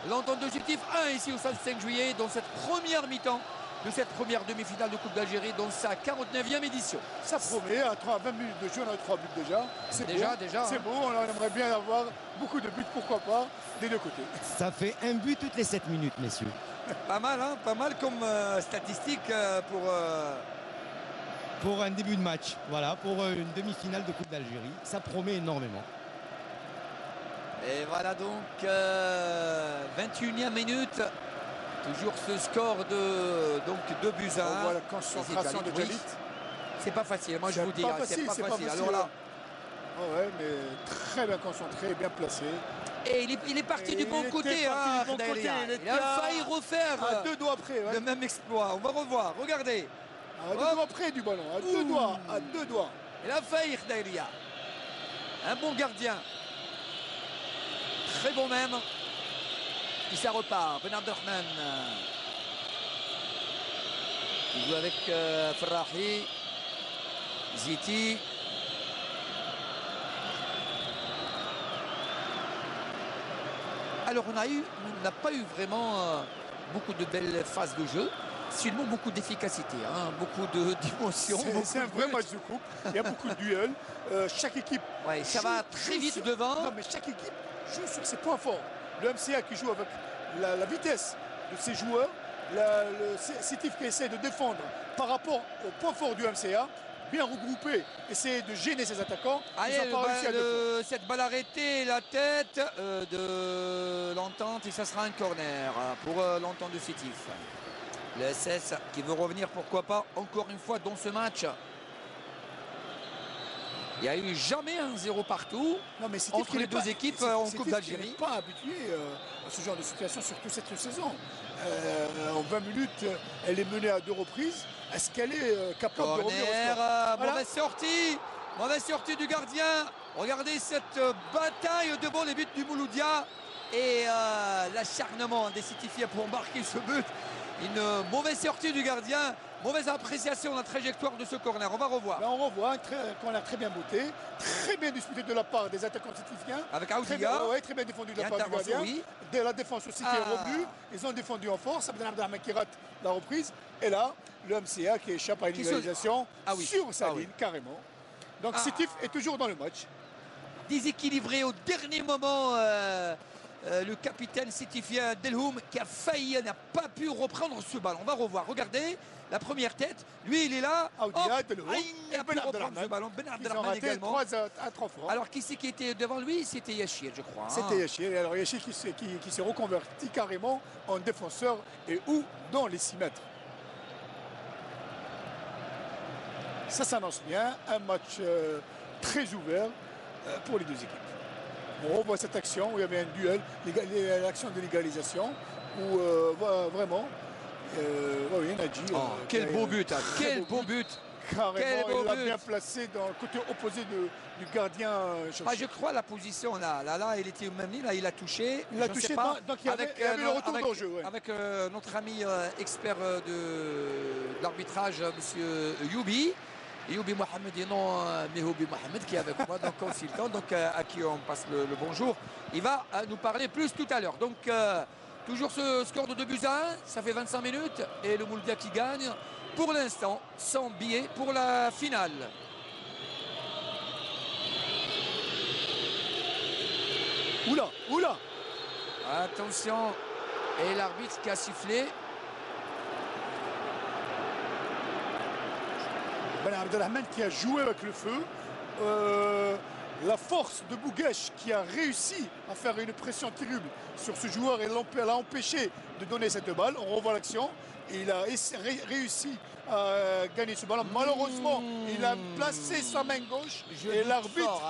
[SPEAKER 2] l'entente de Sétif 1 ici au stade 5 juillet dans cette première mi-temps de cette première demi-finale de Coupe d'Algérie dans sa 49e édition.
[SPEAKER 3] Ça promet, à 20 minutes de jeu, on a 3 buts déjà. C'est déjà. C'est beau, on aimerait bien avoir beaucoup de buts, pourquoi pas, des deux côtés.
[SPEAKER 4] Ça fait un but toutes les 7 minutes, messieurs.
[SPEAKER 2] Pas mal, hein, pas mal comme statistique
[SPEAKER 4] pour un début de match. Voilà, pour une demi-finale de Coupe d'Algérie. Ça promet énormément.
[SPEAKER 2] Et voilà donc 21e minute. Toujours ce score de 2-1.
[SPEAKER 3] On voit la concentration de Djalit.
[SPEAKER 2] C'est pas facile, moi je vous dis. C'est pas facile.
[SPEAKER 3] Alors là, ouais, mais très bien concentré, bien placé.
[SPEAKER 2] Et il est parti du bon côté. Il a failli refaire
[SPEAKER 3] à 2 doigts près,
[SPEAKER 2] le même exploit. On va revoir, regardez.
[SPEAKER 3] À 2 doigts près du ballon, à 2 doigts, à 2 doigts.
[SPEAKER 2] Il a failli Khdaïria. Un bon gardien. Très bon même. Et ça repart. Ben Abdelrahman. Il joue avec Ferrahi. Ziti. Alors on n'a pas eu vraiment beaucoup de belles phases de jeu, seulement beaucoup d'efficacité, hein, beaucoup d'émotion.
[SPEAKER 3] C'est un vrai match de coupe, il y a beaucoup de duels. Chaque équipe...
[SPEAKER 2] Ouais, ça va très vite devant.
[SPEAKER 3] Non, mais chaque équipe joue sur ses points forts. Le MCA qui joue avec la vitesse de ses joueurs le Sétif qui essaie de défendre par rapport au point fort du MCA, bien regroupé, essayer de gêner ses attaquants.
[SPEAKER 2] Allez, cette balle arrêtée, la tête de l'Entente, et ça sera un corner pour l'Entente de Sétif. Le SS qui veut revenir, pourquoi pas, encore une fois dans ce match. Il n'y a eu jamais un 0 partout entre les deux équipes en Coupe d'Algérie.
[SPEAKER 3] Pas habitué à ce genre de situation, surtout cette saison. En 20 minutes, elle est menée à 2 reprises. Est-ce qu'elle est capable de revenir au score?
[SPEAKER 2] Mauvaise sortie du gardien. Regardez cette bataille devant les buts du Mouloudia. Et l'acharnement des Sétifiens pour marquer ce but. Une mauvaise sortie du gardien. Mauvaise appréciation de la trajectoire de ce corner. On va revoir.
[SPEAKER 3] Là, on revoit un corner très bien botté, très bien disputé de la part des attaquants sétifiens.
[SPEAKER 2] Avec Aoudia.
[SPEAKER 3] Très bien défendu de la part du gardien.
[SPEAKER 2] Oui.
[SPEAKER 3] De la défense aussi qui est revenue. Ils ont défendu en force. Abdel Abdelrahman qui rate la reprise. Et là, le MCA qui échappe à une égalisation sur sa ligne, carrément. Donc Sétif est toujours dans le match.
[SPEAKER 2] Déséquilibré au dernier moment. Le capitaine sétifien Delhoum qui a failli, n'a pas pu reprendre ce ballon. On va revoir. Regardez la première tête. Lui, il est là. Il n'a pas pu reprendre ce ballon. Ben Abdelrahman également. Alors, qui c'est qui était devant lui? C'était Yachir, je crois.
[SPEAKER 3] C'était Yachir. Et alors, Yachir qui s'est reconverti carrément en défenseur et où dans les 6 mètres. Ça s'annonce bien. Un match très ouvert pour les deux équipes. On revoit cette action où il y avait un duel, l'action de l'égalisation, où vraiment, Nadji.
[SPEAKER 2] Quel beau but, quel beau but!
[SPEAKER 3] Carrément, il l'a bien placé dans le côté opposé du gardien.
[SPEAKER 2] Je crois la position là, il était au même ligne, là il a touché.
[SPEAKER 3] Il a touché, donc il y avait le retour d'enjeu.
[SPEAKER 2] Avec notre ami expert de l'arbitrage, monsieur Youbi. Youbi Mohamed et non Mehoubi Mohamed qui est avec moi, donc consultant, donc à qui on passe le bonjour. Il va nous parler plus tout à l'heure. Donc toujours ce score de 2-1, ça fait 25 minutes et le Mouloudia qui gagne pour l'instant sans billet pour la finale.
[SPEAKER 3] Oula.
[SPEAKER 2] Attention, et l'arbitre qui a sifflé.
[SPEAKER 3] Ben Abdelrahman qui a joué avec le feu. La force de Bouguesh qui a réussi à faire une pression terrible sur ce joueur et l'a empêché de donner cette balle. On revoit l'action. Il a réussi à gagner ce ballon. Malheureusement, il a placé sa main gauche. Et l'arbitre,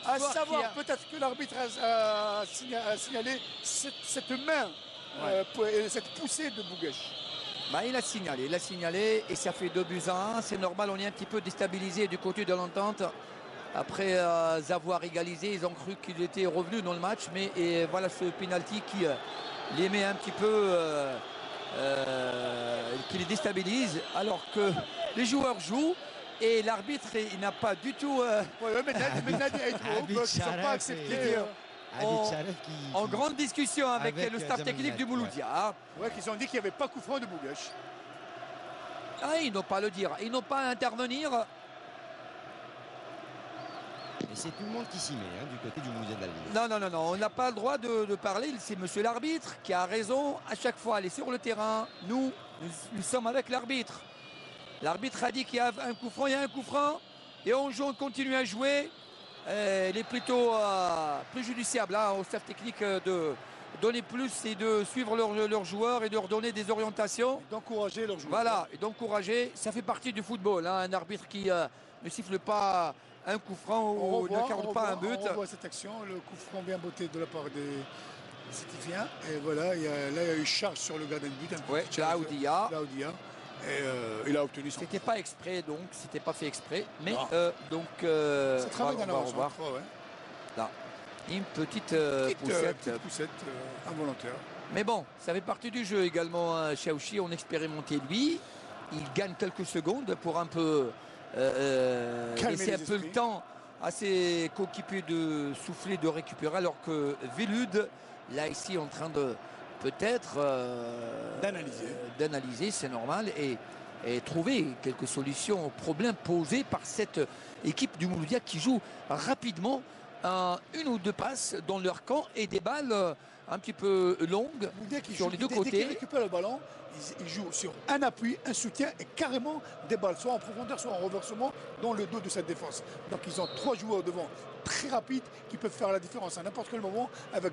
[SPEAKER 3] à savoir peut-être que l'arbitre a signalé cette main, cette poussée de Bouguesh.
[SPEAKER 2] Il a signalé et ça fait 2-1. C'est normal, on est un petit peu déstabilisé du côté de l'Entente. Après avoir égalisé, ils ont cru qu'il était revenu dans le match. Mais voilà ce penalty qui les met un petit peu, qui les déstabilise. Alors que les joueurs jouent et l'arbitre, il n'a pas du tout...
[SPEAKER 3] Ils ne sont pas acceptés.
[SPEAKER 2] En grande discussion avec le staff technique du Mouloudia.
[SPEAKER 3] Qu'ils ont dit qu'il n'y avait pas coup franc de Bouguesh.
[SPEAKER 2] Ils n'ont pas à le dire, ils n'ont pas à intervenir.
[SPEAKER 4] Et c'est tout le monde qui s'y met du côté du Mouloudia de la
[SPEAKER 2] Non, on n'a pas le droit de parler. C'est monsieur l'arbitre qui a raison à chaque fois. Elle est sur le terrain. Nous sommes avec l'arbitre. L'arbitre a dit qu'il y a un coup franc, il y a un coup franc. Et on continue à jouer. Il est plutôt préjudiciable au staff technique de donner plus et de suivre leurs joueurs et de leur donner des orientations.
[SPEAKER 3] D'encourager leurs joueurs.
[SPEAKER 2] Voilà, et d'encourager. Ça fait partie du football. Un arbitre qui ne siffle pas un coup franc ou n'accorde pas un but.
[SPEAKER 3] On voit cette action, le coup franc bien botté de la part des Sétifiens. Et voilà, il y a eu charge sur le gardien de but.
[SPEAKER 2] Aoudia.
[SPEAKER 3] Et il a obtenu son.
[SPEAKER 2] C'était pas exprès, donc c'était pas fait exprès, mais
[SPEAKER 3] c'est travail d'un
[SPEAKER 2] revoir. Là, une petite
[SPEAKER 3] poussette involontaire.
[SPEAKER 2] Mais bon, ça fait partie du jeu également. Chaouchi, on expérimentait lui, il gagne quelques secondes pour un peu laisser un peu le temps à ses coéquipiers de souffler, de récupérer, alors que Velud, là ici, en train de peut-être d'analyser, c'est normal, et trouver quelques solutions aux problèmes posés par cette équipe du Mouloudia qui joue rapidement une ou deux passes dans leur camp et des balles un petit peu longue sur les deux côtés.
[SPEAKER 3] Dès qu'ils récupèrent le ballon, ils jouent sur un appui, un soutien et carrément des balles, soit en profondeur, soit en renversement dans le dos de cette défense. Donc ils ont 3 joueurs devant très rapides qui peuvent faire la différence à n'importe quel moment avec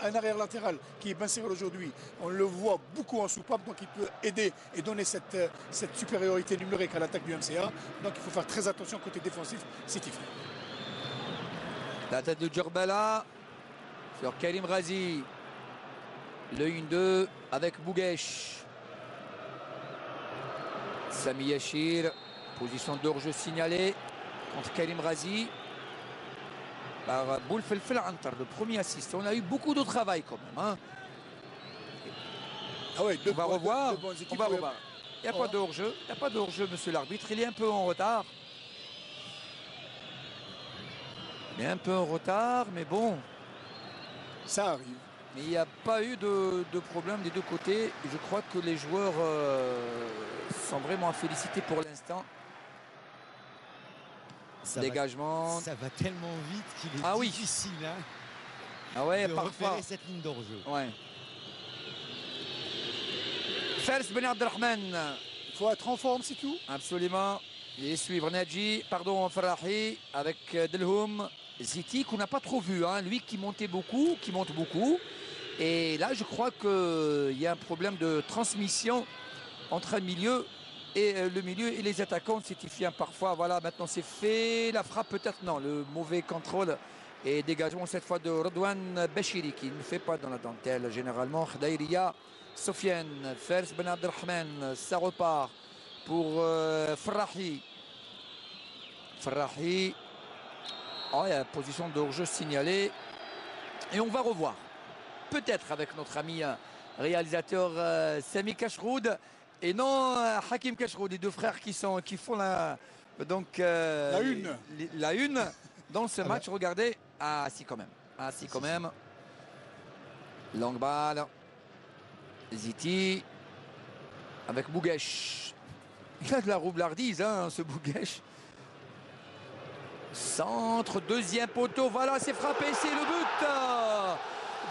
[SPEAKER 3] un arrière latéral qui est Ben Sirel aujourd'hui. On le voit beaucoup en soupape, donc il peut aider et donner cette supériorité numérique à l'attaque du MCA. Donc il faut faire très attention côté défensif, c'est Tifli.
[SPEAKER 2] La tête de Djerbala sur Karim Razi. Le 1-2 avec Bouguesh. Sami Yachir, position de hors-jeu signalée contre Karim Razi par Boulfelfel Antar, le premier assist. On a eu beaucoup de travail quand même. Hein.
[SPEAKER 3] Ah ouais,
[SPEAKER 2] on va revoir. On va revoir. Il n'y a pas de hors-jeu. Il n'y a pas de hors-jeu, monsieur l'arbitre. Il est un peu en retard. Il est un peu en retard, mais bon.
[SPEAKER 3] Ça arrive.
[SPEAKER 2] Mais il n'y a pas eu de problème des deux côtés. Je crois que les joueurs sont vraiment à féliciter pour l'instant. Dégagement.
[SPEAKER 4] Ça va tellement vite qu'il est difficile de repérer cette ligne d'hors-jeu.
[SPEAKER 2] Ouais. Fers Ben Abdelrahman.
[SPEAKER 3] Il faut être en forme, c'est tout.
[SPEAKER 2] Absolument. Et suivre Nadji, Farrahi avec Delhoum. Ziti qu'on n'a pas trop vu, hein. Lui qui monte beaucoup. Et là, je crois qu'il y a un problème de transmission entre le milieu et les attaquants. Sétifien parfois. Voilà, maintenant c'est fait. La frappe peut-être non. Le mauvais contrôle et dégagement cette fois de Redouane Bachiri qui ne fait pas dans la dentelle généralement. Khdaïria, Sofiane, Fers Ben Abdelrahman. Ça repart pour Farrahi. Oh, il y a position de hors-jeu signalée. Et on va revoir. Peut-être avec notre ami réalisateur Sami Kachroud et non Hakim Kachroud, les deux frères qui font la une dans ce match. Regardez. Ah si quand même. Longue balle. Ziti avec Bouguesh. Il a de la roublardise, hein, ce Bouguesh. Centre, deuxième poteau, voilà, c'est frappé, c'est le but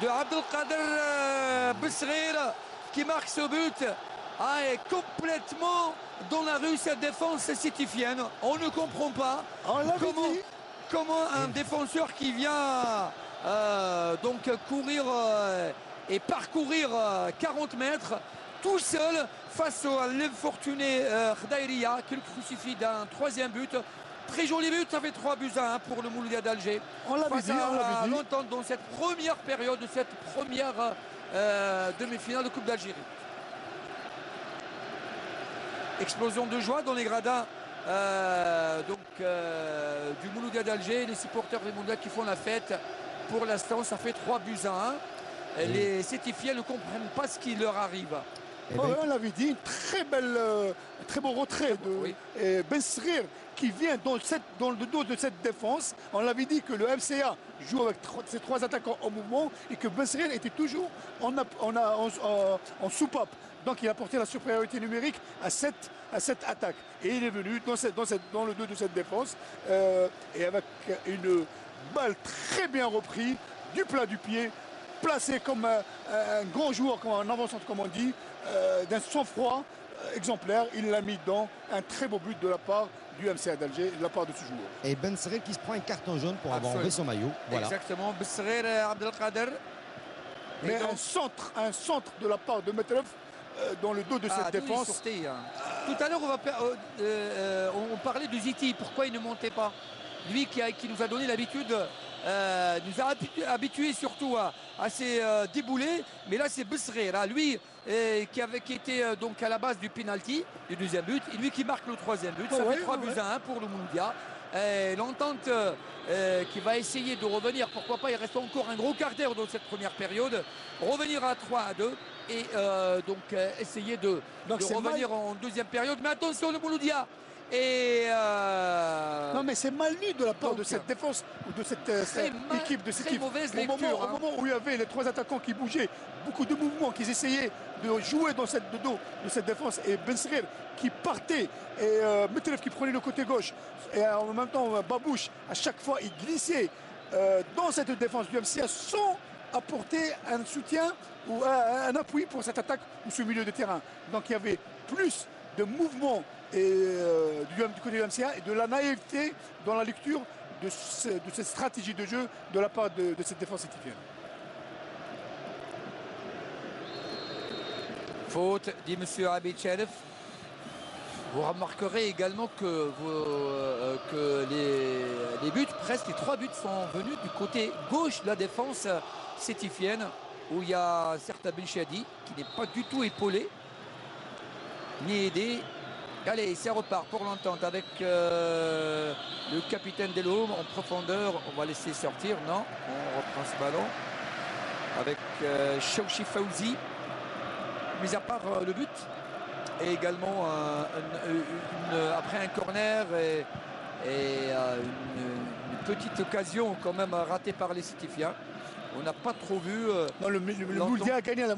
[SPEAKER 2] de Abdelkader Bessrir qui marque ce but. Ah, est complètement dans la rue cette défense sétifienne. On ne comprend pas comment un défenseur qui vient donc courir et parcourir 40 mètres tout seul face à l'infortuné Khdaïria qui le crucifie d'un troisième but. Très joli but, ça fait 3-1 pour le Mouloudia d'Alger.
[SPEAKER 3] On l'avait dit.
[SPEAKER 2] Longtemps dans cette première période, cette première demi-finale de Coupe d'Algérie. Explosion de joie dans les gradins du Mouloudia d'Alger. Les supporters des Mouloudia qui font la fête. Pour l'instant, ça fait 3-1. Les Sétifiens ne comprennent pas ce qui leur arrive.
[SPEAKER 3] On l'avait dit, très beau retrait de Ben Srir qui vient dans le dos de cette défense. On l'avait dit que le MCA joue avec ses 3 attaquants en mouvement et que Ben Srir était toujours en soupape. Donc il a porté la supériorité numérique à cette attaque. Et il est venu dans le dos de cette défense et avec une balle très bien reprise du plat du pied, placé comme un grand joueur, comme un avant-centre comme on dit, d'un sang-froid exemplaire. Il l'a mis dans un très beau but de la part du MCA d'Alger, de la part de ce joueur.
[SPEAKER 4] Et Ben Sirel qui se prend un carton jaune pour avoir enlevé son maillot. Voilà.
[SPEAKER 2] Exactement, Ben Sirel Abdelkader.
[SPEAKER 3] Mais un centre de la part de Metref dans le dos de cette défense.
[SPEAKER 2] Tout à l'heure, on parlait de Ziti. Pourquoi il ne montait pas? Lui qui nous a donné l'habitude, nous a habitués surtout à ces déboulés. Mais là, c'est Bessrer. Lui qui était donc à la base du penalty, du deuxième but. Et lui qui marque le troisième but. Ça fait 3-1 pour le Mouloudia. L'entente qui va essayer de revenir. Pourquoi pas, il reste encore un gros quart d'heure dans cette première période. Revenir à 3-2. Et essayer de revenir en deuxième période. Mais attention, le Mouloudia.
[SPEAKER 3] Non mais c'est mal lu de la part de cette défense ou de cette équipe de cette équipe. Au moment où il y avait les 3 attaquants qui bougeaient, beaucoup de mouvements, qu'ils essayaient de jouer dans le dos de cette défense, et Ben Srir qui partait et Metref qui prenait le côté gauche, et en même temps Babouche à chaque fois il glissait dans cette défense du MCA sans apporter un soutien ou un appui pour cette attaque ou ce milieu de terrain. Donc il y avait plus de mouvement du côté du MCA et de la naïveté dans la lecture de cette stratégie de jeu de la part de cette défense équipienne.
[SPEAKER 2] Faute, dit M. Abid Sherif. Vous remarquerez également que, les buts, presque les 3 buts sont venus du côté gauche de la défense sétifienne, où il y a un certain Benchadi qui n'est pas du tout épaulé ni aidé. Allez, ça repart pour l'entente avec le capitaine Delhomme en profondeur. On va laisser sortir, non, on reprend ce ballon avec Chouchi Fawzi. Mis à part le but et également après un corner et une petite occasion quand même ratée par les Sétifiens. On n'a pas trop vu.
[SPEAKER 3] Non, le Mouloudia a gagné, le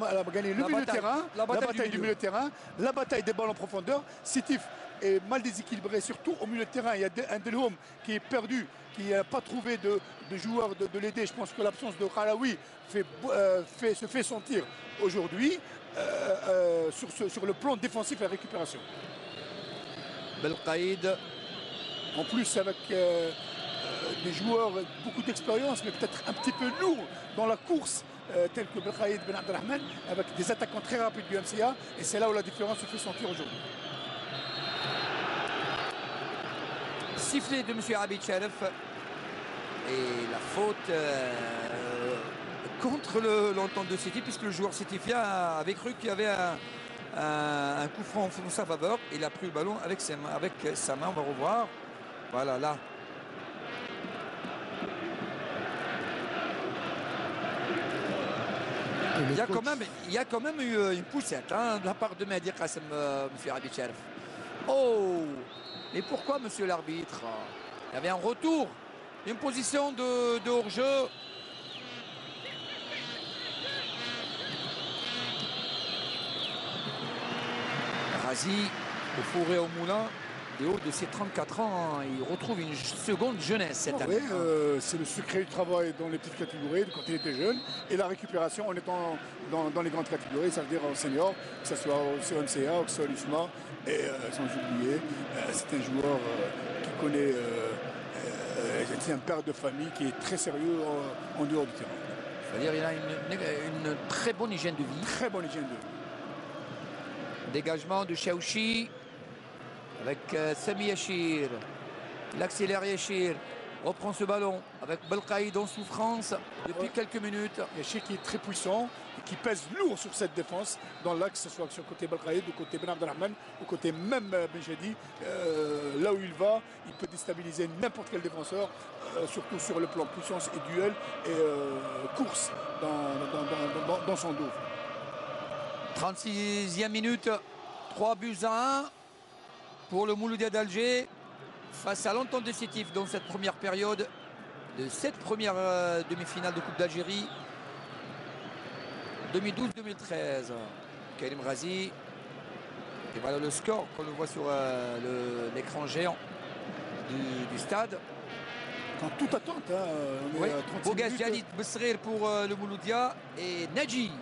[SPEAKER 3] milieu de terrain, la bataille du milieu de terrain, la bataille des balles en profondeur. Sétif est mal déséquilibré, surtout au milieu de terrain. Il y a un Delhomme qui est perdu, qui n'a pas trouvé de joueur de l'aider. Je pense que l'absence de Khalaoui se fait sentir aujourd'hui sur le plan défensif et la récupération.
[SPEAKER 2] Belkaïd.
[SPEAKER 3] En plus avec des joueurs avec beaucoup d'expérience, mais peut-être un petit peu lourds dans la course, tels que Belkaïd Ben Abdelrahman, avec des attaquants très rapides du MCA. Et c'est là où la différence se fait sentir aujourd'hui.
[SPEAKER 2] Sifflet de M. Abid Sherif. Et la faute contre l'entente de Sétif, puisque le joueur sétifien avait cru qu'il y avait un coup franc en sa faveur. Il a pris le ballon avec sa main, on va revoir. Voilà, là. Il y a quand même eu une poussette de la part de Mehdi Qassem, M. Abid Sherif. Oh! Mais pourquoi, monsieur l'arbitre? Il y avait un retour, une position de hors-jeu. Razi, au fourré au moulin, du haut de ses 34 ans, il retrouve une seconde jeunesse cette année.
[SPEAKER 3] C'est le secret du travail dans les petites catégories quand il était jeune et la récupération en étant dans les grandes catégories, ça veut dire en senior, que ce soit au MCA, que ce soit l'USMA, et sans oublier, c'est un joueur qui connaît, c'est un père de famille qui est très sérieux en dehors du terrain.
[SPEAKER 2] C'est-à-dire qu'il a une très bonne hygiène de vie.
[SPEAKER 3] Très bonne hygiène de vie.
[SPEAKER 2] Dégagement de Chouchi avec Sami Yachir. Il accélère Yachir. Reprend ce ballon avec Belkaïd en souffrance depuis quelques minutes.
[SPEAKER 3] Yachir qui est très puissant et qui pèse lourd sur cette défense dans l'axe, que ce soit sur le côté Belkaïd, ou côté Ben Abdelrahman, ou côté même Benchadi. Là où il va, il peut déstabiliser n'importe quel défenseur, surtout sur le plan puissance et duel et course dans son dos.
[SPEAKER 2] 36e minute, 3 buts à 1 pour le Mouloudia d'Alger face à l'entente de Sétif dans cette première période de cette première demi-finale de Coupe d'Algérie 2012-2013. Karim Razi, et voilà le score qu'on le voit sur l'écran géant du stade.
[SPEAKER 3] En toute attente, on est à 36
[SPEAKER 2] Bougues
[SPEAKER 3] minutes.
[SPEAKER 2] Jadid Besrir pour le Mouloudia et Nadji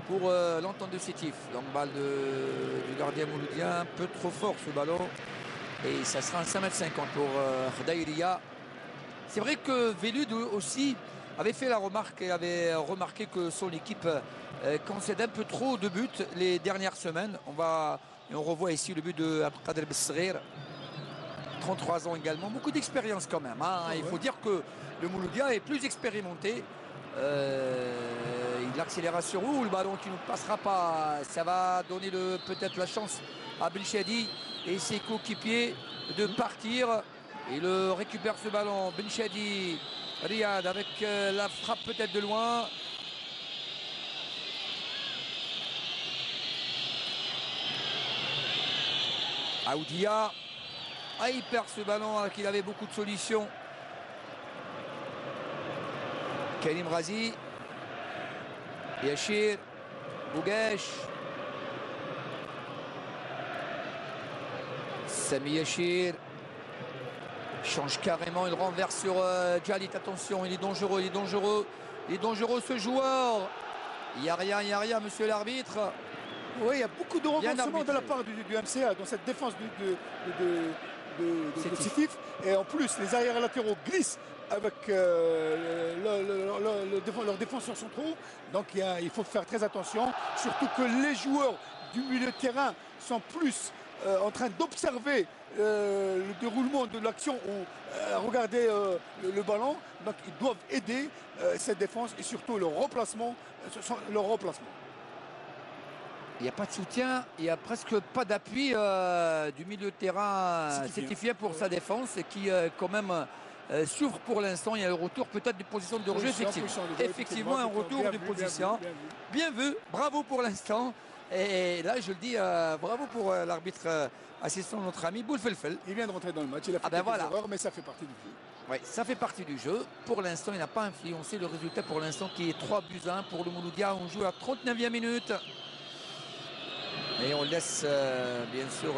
[SPEAKER 2] pour l'entente de Sétif. Donc balle du gardien mouloudien, un peu trop fort ce ballon. Et ça sera un 5,50 m pour Khdaïria. C'est vrai que Velud aussi avait fait la remarque et avait remarqué que son équipe concède un peu trop de buts les dernières semaines. On revoit ici le but de Abdelkader Besrir. 33 ans également, beaucoup d'expérience quand même. Il faut dire que le Mouloudia est plus expérimenté. L'accélération ou le ballon qui ne passera pas, ça va donner peut-être la chance à Benchadi et ses coéquipiers de partir. Il récupère ce ballon, Benchadi, Riyad avec la frappe peut-être de loin. Aoudia, il perd ce ballon alors qu'il avait beaucoup de solutions. Karim Razi, Yachir, Bougues, Sami Yachir, change carrément, il renverse sur Djalit. Attention, il est dangereux, il est dangereux. Il est dangereux ce joueur. Il n'y a rien, monsieur l'arbitre.
[SPEAKER 3] Oui, il y a beaucoup de renversement de la part du MCA dans cette défense de Sétif. Et en plus, les arrières latéraux glissent avec leurs défenseurs centraux. Donc il faut faire très attention. Surtout que les joueurs du milieu de terrain sont plus en train d'observer le déroulement de l'action ou regarder le ballon. Donc ils doivent aider cette défense et surtout leur remplacement.
[SPEAKER 2] Il n'y a pas de soutien, il n'y a presque pas d'appui du milieu de terrain sétifien pour sa défense et qui quand même souffre pour l'instant. Il y a le retour peut-être de position de jeu. Effectivement, un retour de position. Bien vu, bravo pour l'instant. Et là, je le dis, bravo pour l'arbitre assistant, notre ami Boulfelfel.
[SPEAKER 3] Il vient de rentrer dans le match, il a fait quelques erreurs, mais ça fait partie du jeu.
[SPEAKER 2] Oui, ça fait partie du jeu. Pour l'instant, il n'a pas influencé le résultat pour l'instant qui est 3-1 pour le Mouloudia. On joue à la 39e minute. Et on laisse bien sûr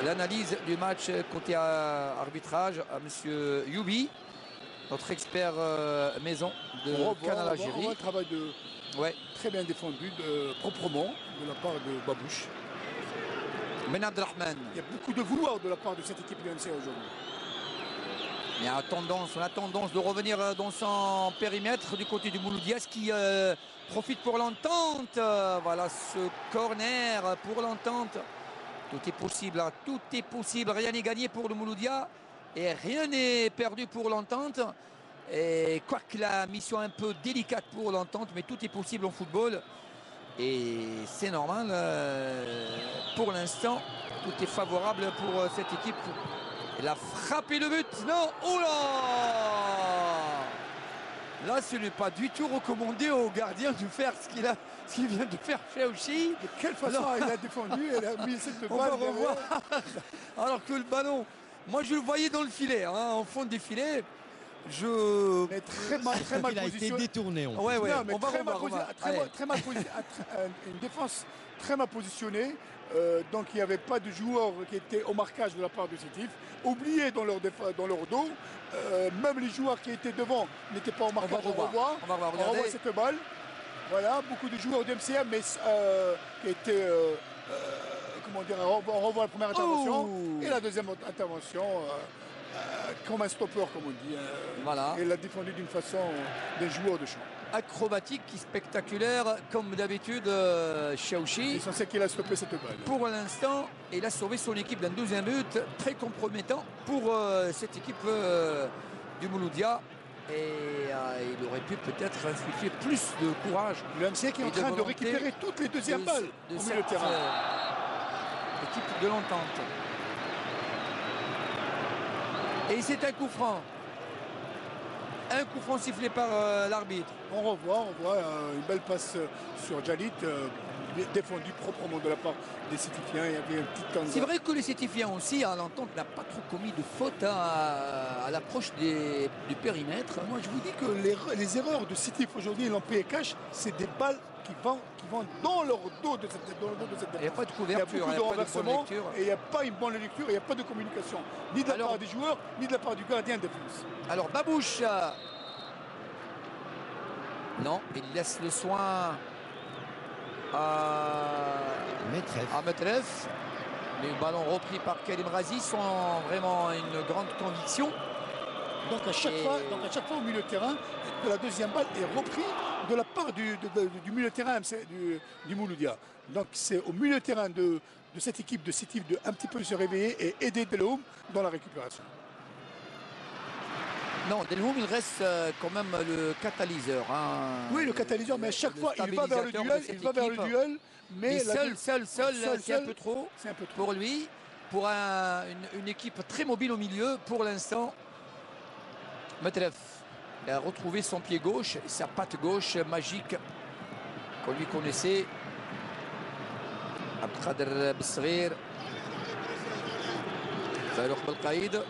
[SPEAKER 2] l'analyse du match côté arbitrage à monsieur Youbi, notre expert maison de Canal Algérie.
[SPEAKER 3] On voit un travail très bien défendu, proprement, de la part de Babouche.
[SPEAKER 2] Ben Abdelrahman.
[SPEAKER 3] Il y a beaucoup de vouloir de la part de cette équipe du MCA aujourd'hui.
[SPEAKER 2] Il y a on a tendance de revenir dans son périmètre du côté du Mouloudias qui profite pour l'entente. Voilà ce corner pour l'entente. Tout est possible, hein. Tout est possible. Rien n'est gagné pour le Mouloudia et rien n'est perdu pour l'entente. Et quoique la mission est un peu délicate pour l'entente, mais tout est possible en football. Et c'est normal. Pour l'instant, tout est favorable pour cette équipe. Il a frappé le but. Non, oh là! Là, ce n'est pas du tout recommandé au gardien de faire ce qu'il vient de faire Chaouchi.
[SPEAKER 3] De quelle façon il a défendu, il a mis cette balle.
[SPEAKER 2] On va revoir. Alors que le ballon, moi je le voyais dans le filet, hein, en fond des filets.
[SPEAKER 3] Mais très mal
[SPEAKER 4] il a été détourné.
[SPEAKER 3] Non, mais une défense très mal positionnée. Donc il n'y avait pas de joueurs qui étaient au marquage de la part de Sétif, oubliés dans leur dos. Même les joueurs qui étaient devant n'étaient pas au marquage.
[SPEAKER 2] On va
[SPEAKER 3] revoir cette balle. Voilà, beaucoup de joueurs du MCA, mais qui étaient, comment dire, on revoit la première intervention et la deuxième intervention. Comme un stopper, comme on dit.
[SPEAKER 2] Voilà.
[SPEAKER 3] Et il l'a défendu d'une façon des joueurs de champ.
[SPEAKER 2] Acrobatique, spectaculaire, comme d'habitude, Chaouchi.
[SPEAKER 3] L'essentiel qu'il a stoppé cette balle.
[SPEAKER 2] Pour l'instant, il a sauvé son équipe d'un deuxième but, très compromettant pour cette équipe du Mouloudia. Et il aurait pu peut-être insuffler plus de courage.
[SPEAKER 3] Le MCA qui est en train de récupérer toutes les deuxièmes balles au milieu de terrain.
[SPEAKER 2] Équipe de l'entente. Et c'est un coup franc. Un coup franc sifflé par l'arbitre.
[SPEAKER 3] On voit une belle passe sur Djalit, défendu proprement de la part des Sétifiens. Il y avait une petite tendance.
[SPEAKER 2] C'est vrai que les Sétifiens aussi, à l'entente, n'a pas trop commis de faute à l'approche du périmètre.
[SPEAKER 3] Moi, je vous dis que les erreurs de Sétif aujourd'hui, l'Empire Cash, c'est des balles qui vont dans leur dos de cette défense.
[SPEAKER 2] Il n'y a pas de couverture,
[SPEAKER 3] il y a beaucoup de renversement et il n'y a pas une bonne lecture, il n'y a pas de communication, ni de la part des joueurs, ni de la part du gardien de défense.
[SPEAKER 2] Alors Babouche, non, il laisse le soin à Metref. Mais le ballon repris par Karim Razi sans vraiment une grande conviction.
[SPEAKER 3] Donc à chaque fois au milieu de terrain, la deuxième balle est reprise de la part du milieu de terrain du Mouloudia. Donc c'est au milieu de terrain de cette équipe de Sétif de un petit peu se réveiller et aider Delhomme dans la récupération.
[SPEAKER 2] Non, Delhomme, il reste quand même le catalyseur. Hein,
[SPEAKER 3] oui, le catalyseur, mais à chaque fois, il va vers le duel. Mais
[SPEAKER 2] seul, c'est un peu trop pour lui. Pour une équipe très mobile au milieu, pour l'instant, Metref a retrouvé son pied gauche, sa patte gauche magique qu'on lui connaissait. Abdelkader Bessrir, Farouk Belkaïd.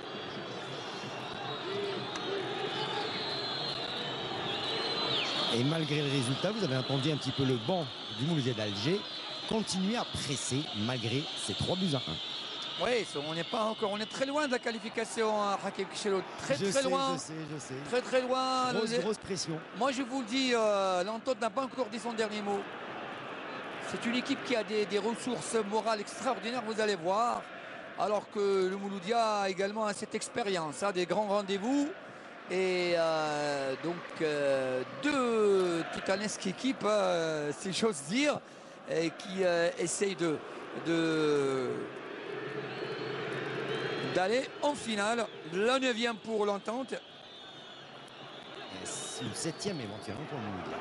[SPEAKER 4] Et malgré le résultat, vous avez entendu un petit peu le banc du Mouloudia d'Alger continuer à presser malgré ces 3-1.
[SPEAKER 2] Oui, on n'est pas encore, on est très loin de la qualification, hein, Hakim Kichello. Très loin.
[SPEAKER 4] Je sais.
[SPEAKER 2] Très loin.
[SPEAKER 4] Grosse pression.
[SPEAKER 2] Moi, je vous le dis, l'Entente n'a pas encore dit son dernier mot. C'est une équipe qui a des ressources morales extraordinaires, vous allez voir. Alors que le Mouloudia a également cette expérience, hein, des grands rendez-vous. Et donc, deux titanesques équipes, si j'ose dire, qui essayent d'aller en finale. La 9e pour l'Entente.
[SPEAKER 4] Une 7e éventuellement pour le Mouloudia.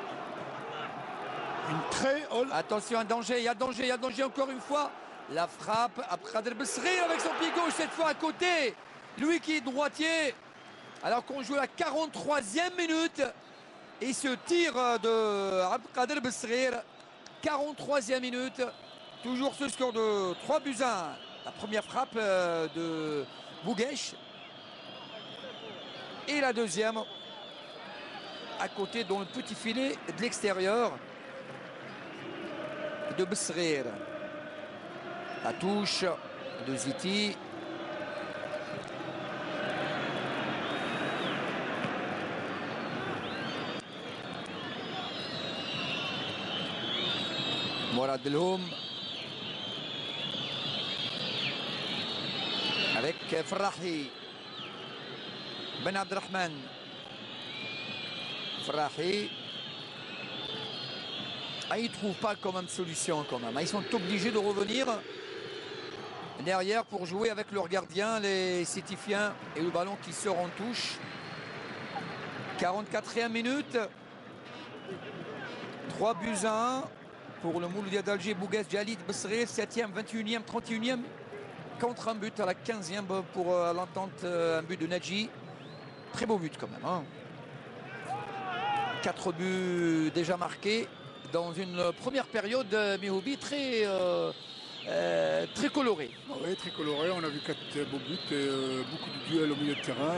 [SPEAKER 3] Une très haute.
[SPEAKER 2] Attention, un danger, il y a danger encore une fois. La frappe à Abdelkader Besrir avec son pied gauche cette fois à côté. Lui qui est droitier. Alors qu'on joue la 43e minute. Et ce tir de Abdelkader Besrir. 43e minute. Toujours ce score de 3-1. La première frappe de Bouguesh. Et la deuxième à côté dans le petit filet de l'extérieur de Besrir. La touche de Ziti. Mourad Belhoum avec Ferrahi. Ben Abdelrahman. Ferrahi. Ils ne trouvent pas quand même solution quand même. Ils sont obligés de revenir derrière pour jouer avec leur gardien, les Sétifiens, et le ballon qui sort en touche. 44e minute. 3-1 pour le Mouloudia d'Alger. Bougues, Jalid, Besrir, 7e, 21e, 31e. Contre un but à la 15e pour l'Entente, un but de Nadji. Très beau but quand même. Hein. 4 buts déjà marqués dans une première période, Mihoubi, très coloré.
[SPEAKER 3] Oui, très coloré. On a vu 4 beaux buts, beaucoup de duels au milieu de terrain.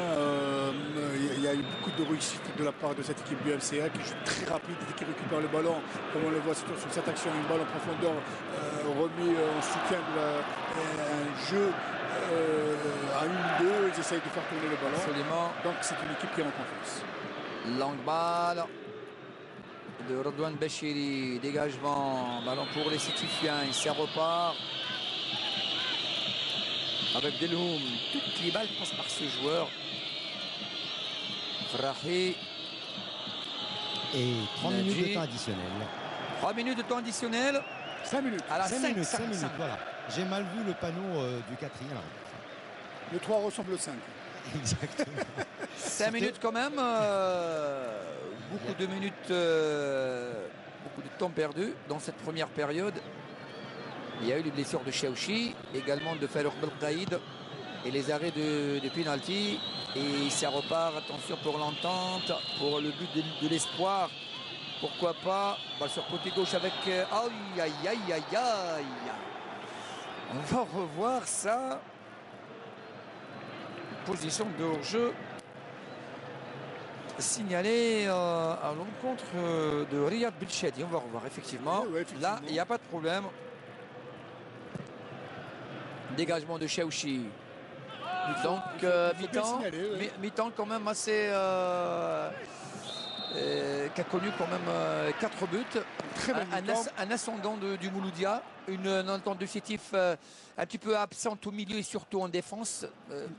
[SPEAKER 3] Il y a eu beaucoup de réussite de la part de cette équipe du MCA qui joue très rapide, qui récupère le ballon. Comme on le voit sur cette action, une balle en profondeur remis en soutien un jeu à 1-2. Ils essayent de faire tourner le ballon.
[SPEAKER 2] Absolument.
[SPEAKER 3] Donc c'est une équipe qui est en confiance.
[SPEAKER 2] Longue balle de Redouane Bachiri, dégagement, ballon pour les Sétifiens, et ça repart avec Belhoum. Toutes les balles passent par ce joueur. Ferrahi.
[SPEAKER 4] Et 3 minutes de temps additionnel.
[SPEAKER 2] 3 minutes de temps additionnel.
[SPEAKER 3] 5 minutes.
[SPEAKER 4] À la 5 minutes, voilà. J'ai mal vu le panneau du 4e.
[SPEAKER 3] Le 3 ressemble au 5.
[SPEAKER 4] Exactement.
[SPEAKER 2] 5 minutes quand même. Beaucoup de minutes, beaucoup de temps perdu dans cette première période. Il y a eu les blessures de Chaouchi, également de Farouk Belkaïd et les arrêts de penalty. Et ça repart, attention pour l'Entente, pour le but de l'espoir. Pourquoi pas, balle sur côté gauche avec... Aïe, aïe, aïe, aïe, aïe. On va revoir ça. Position de hors-jeu signalée à l'encontre de Riyad Belchadi. On va revoir effectivement.
[SPEAKER 3] Oui, effectivement.
[SPEAKER 2] Là, il n'y a pas de problème. Dégagement de Chaouchi. Donc mi-temps quand même assez qui a connu quand même 4 buts. Un ascendant du Mouloudia, une entente de Sétif un petit peu absente au milieu et surtout en défense.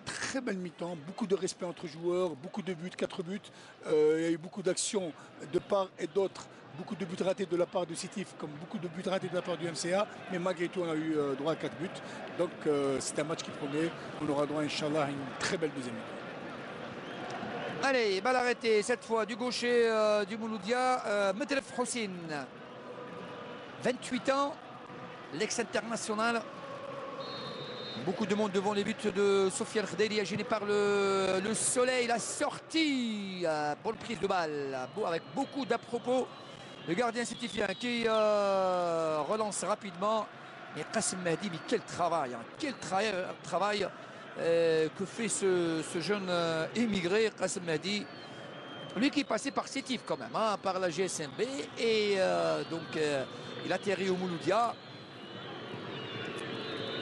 [SPEAKER 3] Très belle mi-temps, beaucoup de respect entre joueurs, beaucoup de buts, 4 buts. Il y a eu beaucoup d'actions de part et d'autre. Beaucoup de buts ratés de la part de Sétif, comme beaucoup de buts ratés de la part du MCA. Mais malgré tout, on a eu droit à 4 buts. Donc c'est un match qui promet. On aura droit, Inch'Allah, à une très belle deuxième mi-temps.
[SPEAKER 2] Allez, balle arrêtée cette fois du gaucher du Mouloudia, Medref Hossein. 28 ans, l'ex-international. Beaucoup de monde devant les buts de Sofiane Khdaili, gêné par le soleil. La sortie, bonne prise de balle, avec beaucoup d'à propos. Le gardien sétifien qui relance rapidement. Et Qassem Mahdi, mais quel travail, hein, quel travail que fait ce jeune émigré, Qassem Mahdi. Lui qui est passé par Sétif quand même, hein, par la GSMB. Et donc il atterrit au Mouloudia.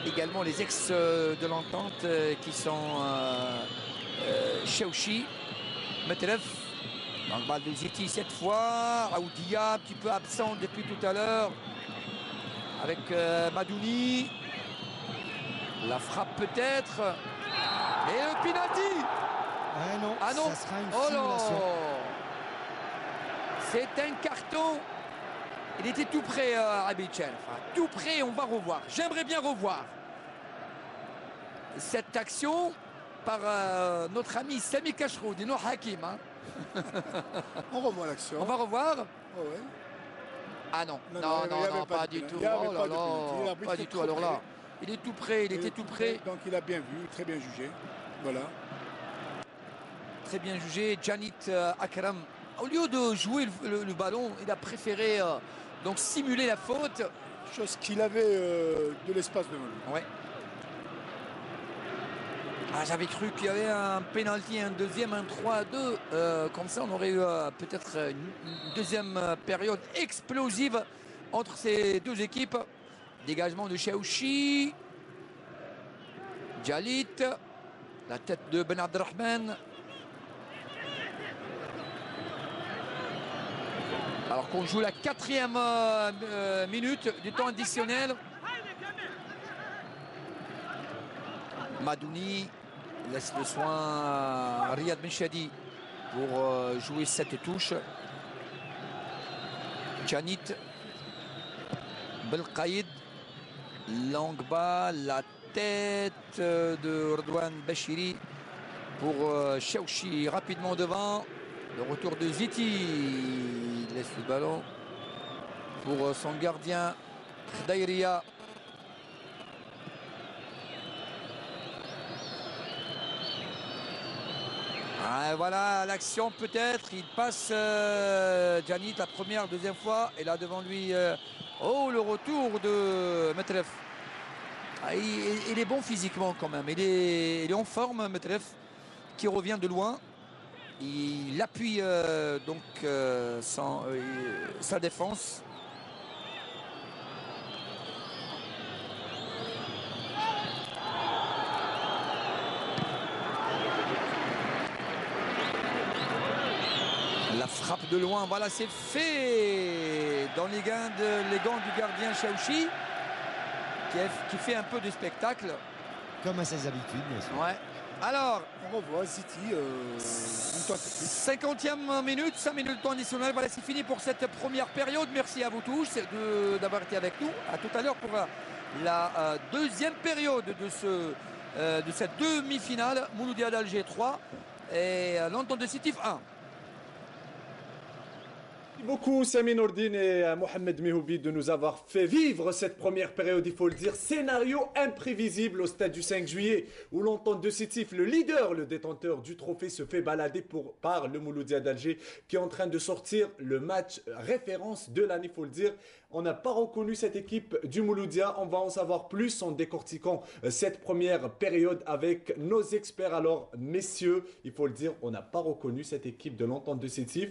[SPEAKER 2] également les ex de l'entente qui sont Chaouchi, Metref. Dans le balle de Ziti cette fois. Aoudia un petit peu absent depuis tout à l'heure. Avec Madouni. La frappe peut-être. Et le penalty.
[SPEAKER 4] Non,
[SPEAKER 2] ah non,
[SPEAKER 4] ça sera une
[SPEAKER 2] oh
[SPEAKER 4] simulation.
[SPEAKER 2] C'est un carton. Il était tout près, Abidjan. Enfin, tout près, on va revoir. J'aimerais bien revoir cette action par notre ami Sami Kachroud et non Hakim. Hein.
[SPEAKER 3] On revoit l'action.
[SPEAKER 2] On va revoir.
[SPEAKER 3] Oh ouais.
[SPEAKER 2] Ah non,
[SPEAKER 3] non,
[SPEAKER 2] pas du tout.
[SPEAKER 3] Oh
[SPEAKER 2] là là, pas du tout. Alors là, il est tout près, il était tout près.
[SPEAKER 3] Donc il a bien vu, très bien jugé. Voilà.
[SPEAKER 2] Très bien jugé. Janit Akram, au lieu de jouer le ballon, il a préféré donc simuler la faute.
[SPEAKER 3] Chose qu'il avait de l'espace devant lui.
[SPEAKER 2] Ouais. Ah, j'avais cru qu'il y avait un penalty, un deuxième, un 3-2. Comme ça, on aurait eu peut-être une deuxième période explosive entre ces deux équipes. Dégagement de Chaouchi. Djalit. La tête de Ben Abdelrahman. Alors qu'on joue la 4e minute du temps additionnel. Madouni laisse le soin à Riyad Benchadi pour jouer cette touche. Janit Belkaïd, langue bas, la tête de Redouane Bachiri pour Chaouchi rapidement devant. Le retour de Ziti, il laisse le ballon pour son gardien Khdaïria. Ah, voilà l'action peut-être, il passe Janit la première, deuxième fois, et là devant lui, oh le retour de Metref. Ah, il est bon physiquement quand même, il est en forme Metref, qui revient de loin. Il appuie donc sa défense. La frappe de loin, voilà, c'est fait dans les gants du gardien Chaouchi, qui fait un peu de spectacle.
[SPEAKER 4] Comme à ses habitudes, bien sûr.
[SPEAKER 2] Ouais. Alors,
[SPEAKER 3] on revoit City, une tentative.
[SPEAKER 2] 50e minute, 5 minutes de temps additionnel. Voilà, c'est fini pour cette première période. Merci à vous tous d'avoir été avec nous. À tout à l'heure pour la deuxième période de cette demi-finale. Mouloudia d'Alger 3 et l'Entente de Sétif 1.
[SPEAKER 1] Merci beaucoup Sami Nourdine et Mohamed Mehoubi de nous avoir fait vivre cette première période, il faut le dire, scénario imprévisible au stade du 5 juillet où l'Entente de Sétif, le leader, le détenteur du trophée, se fait balader par le Mouloudia d'Alger qui est en train de sortir le match référence de l'année, il faut le dire. On n'a pas reconnu cette équipe du Mouloudia, on va en savoir plus en décortiquant cette première période avec nos experts. Alors messieurs, il faut le dire, on n'a pas reconnu cette équipe de l'Entente de Sétif.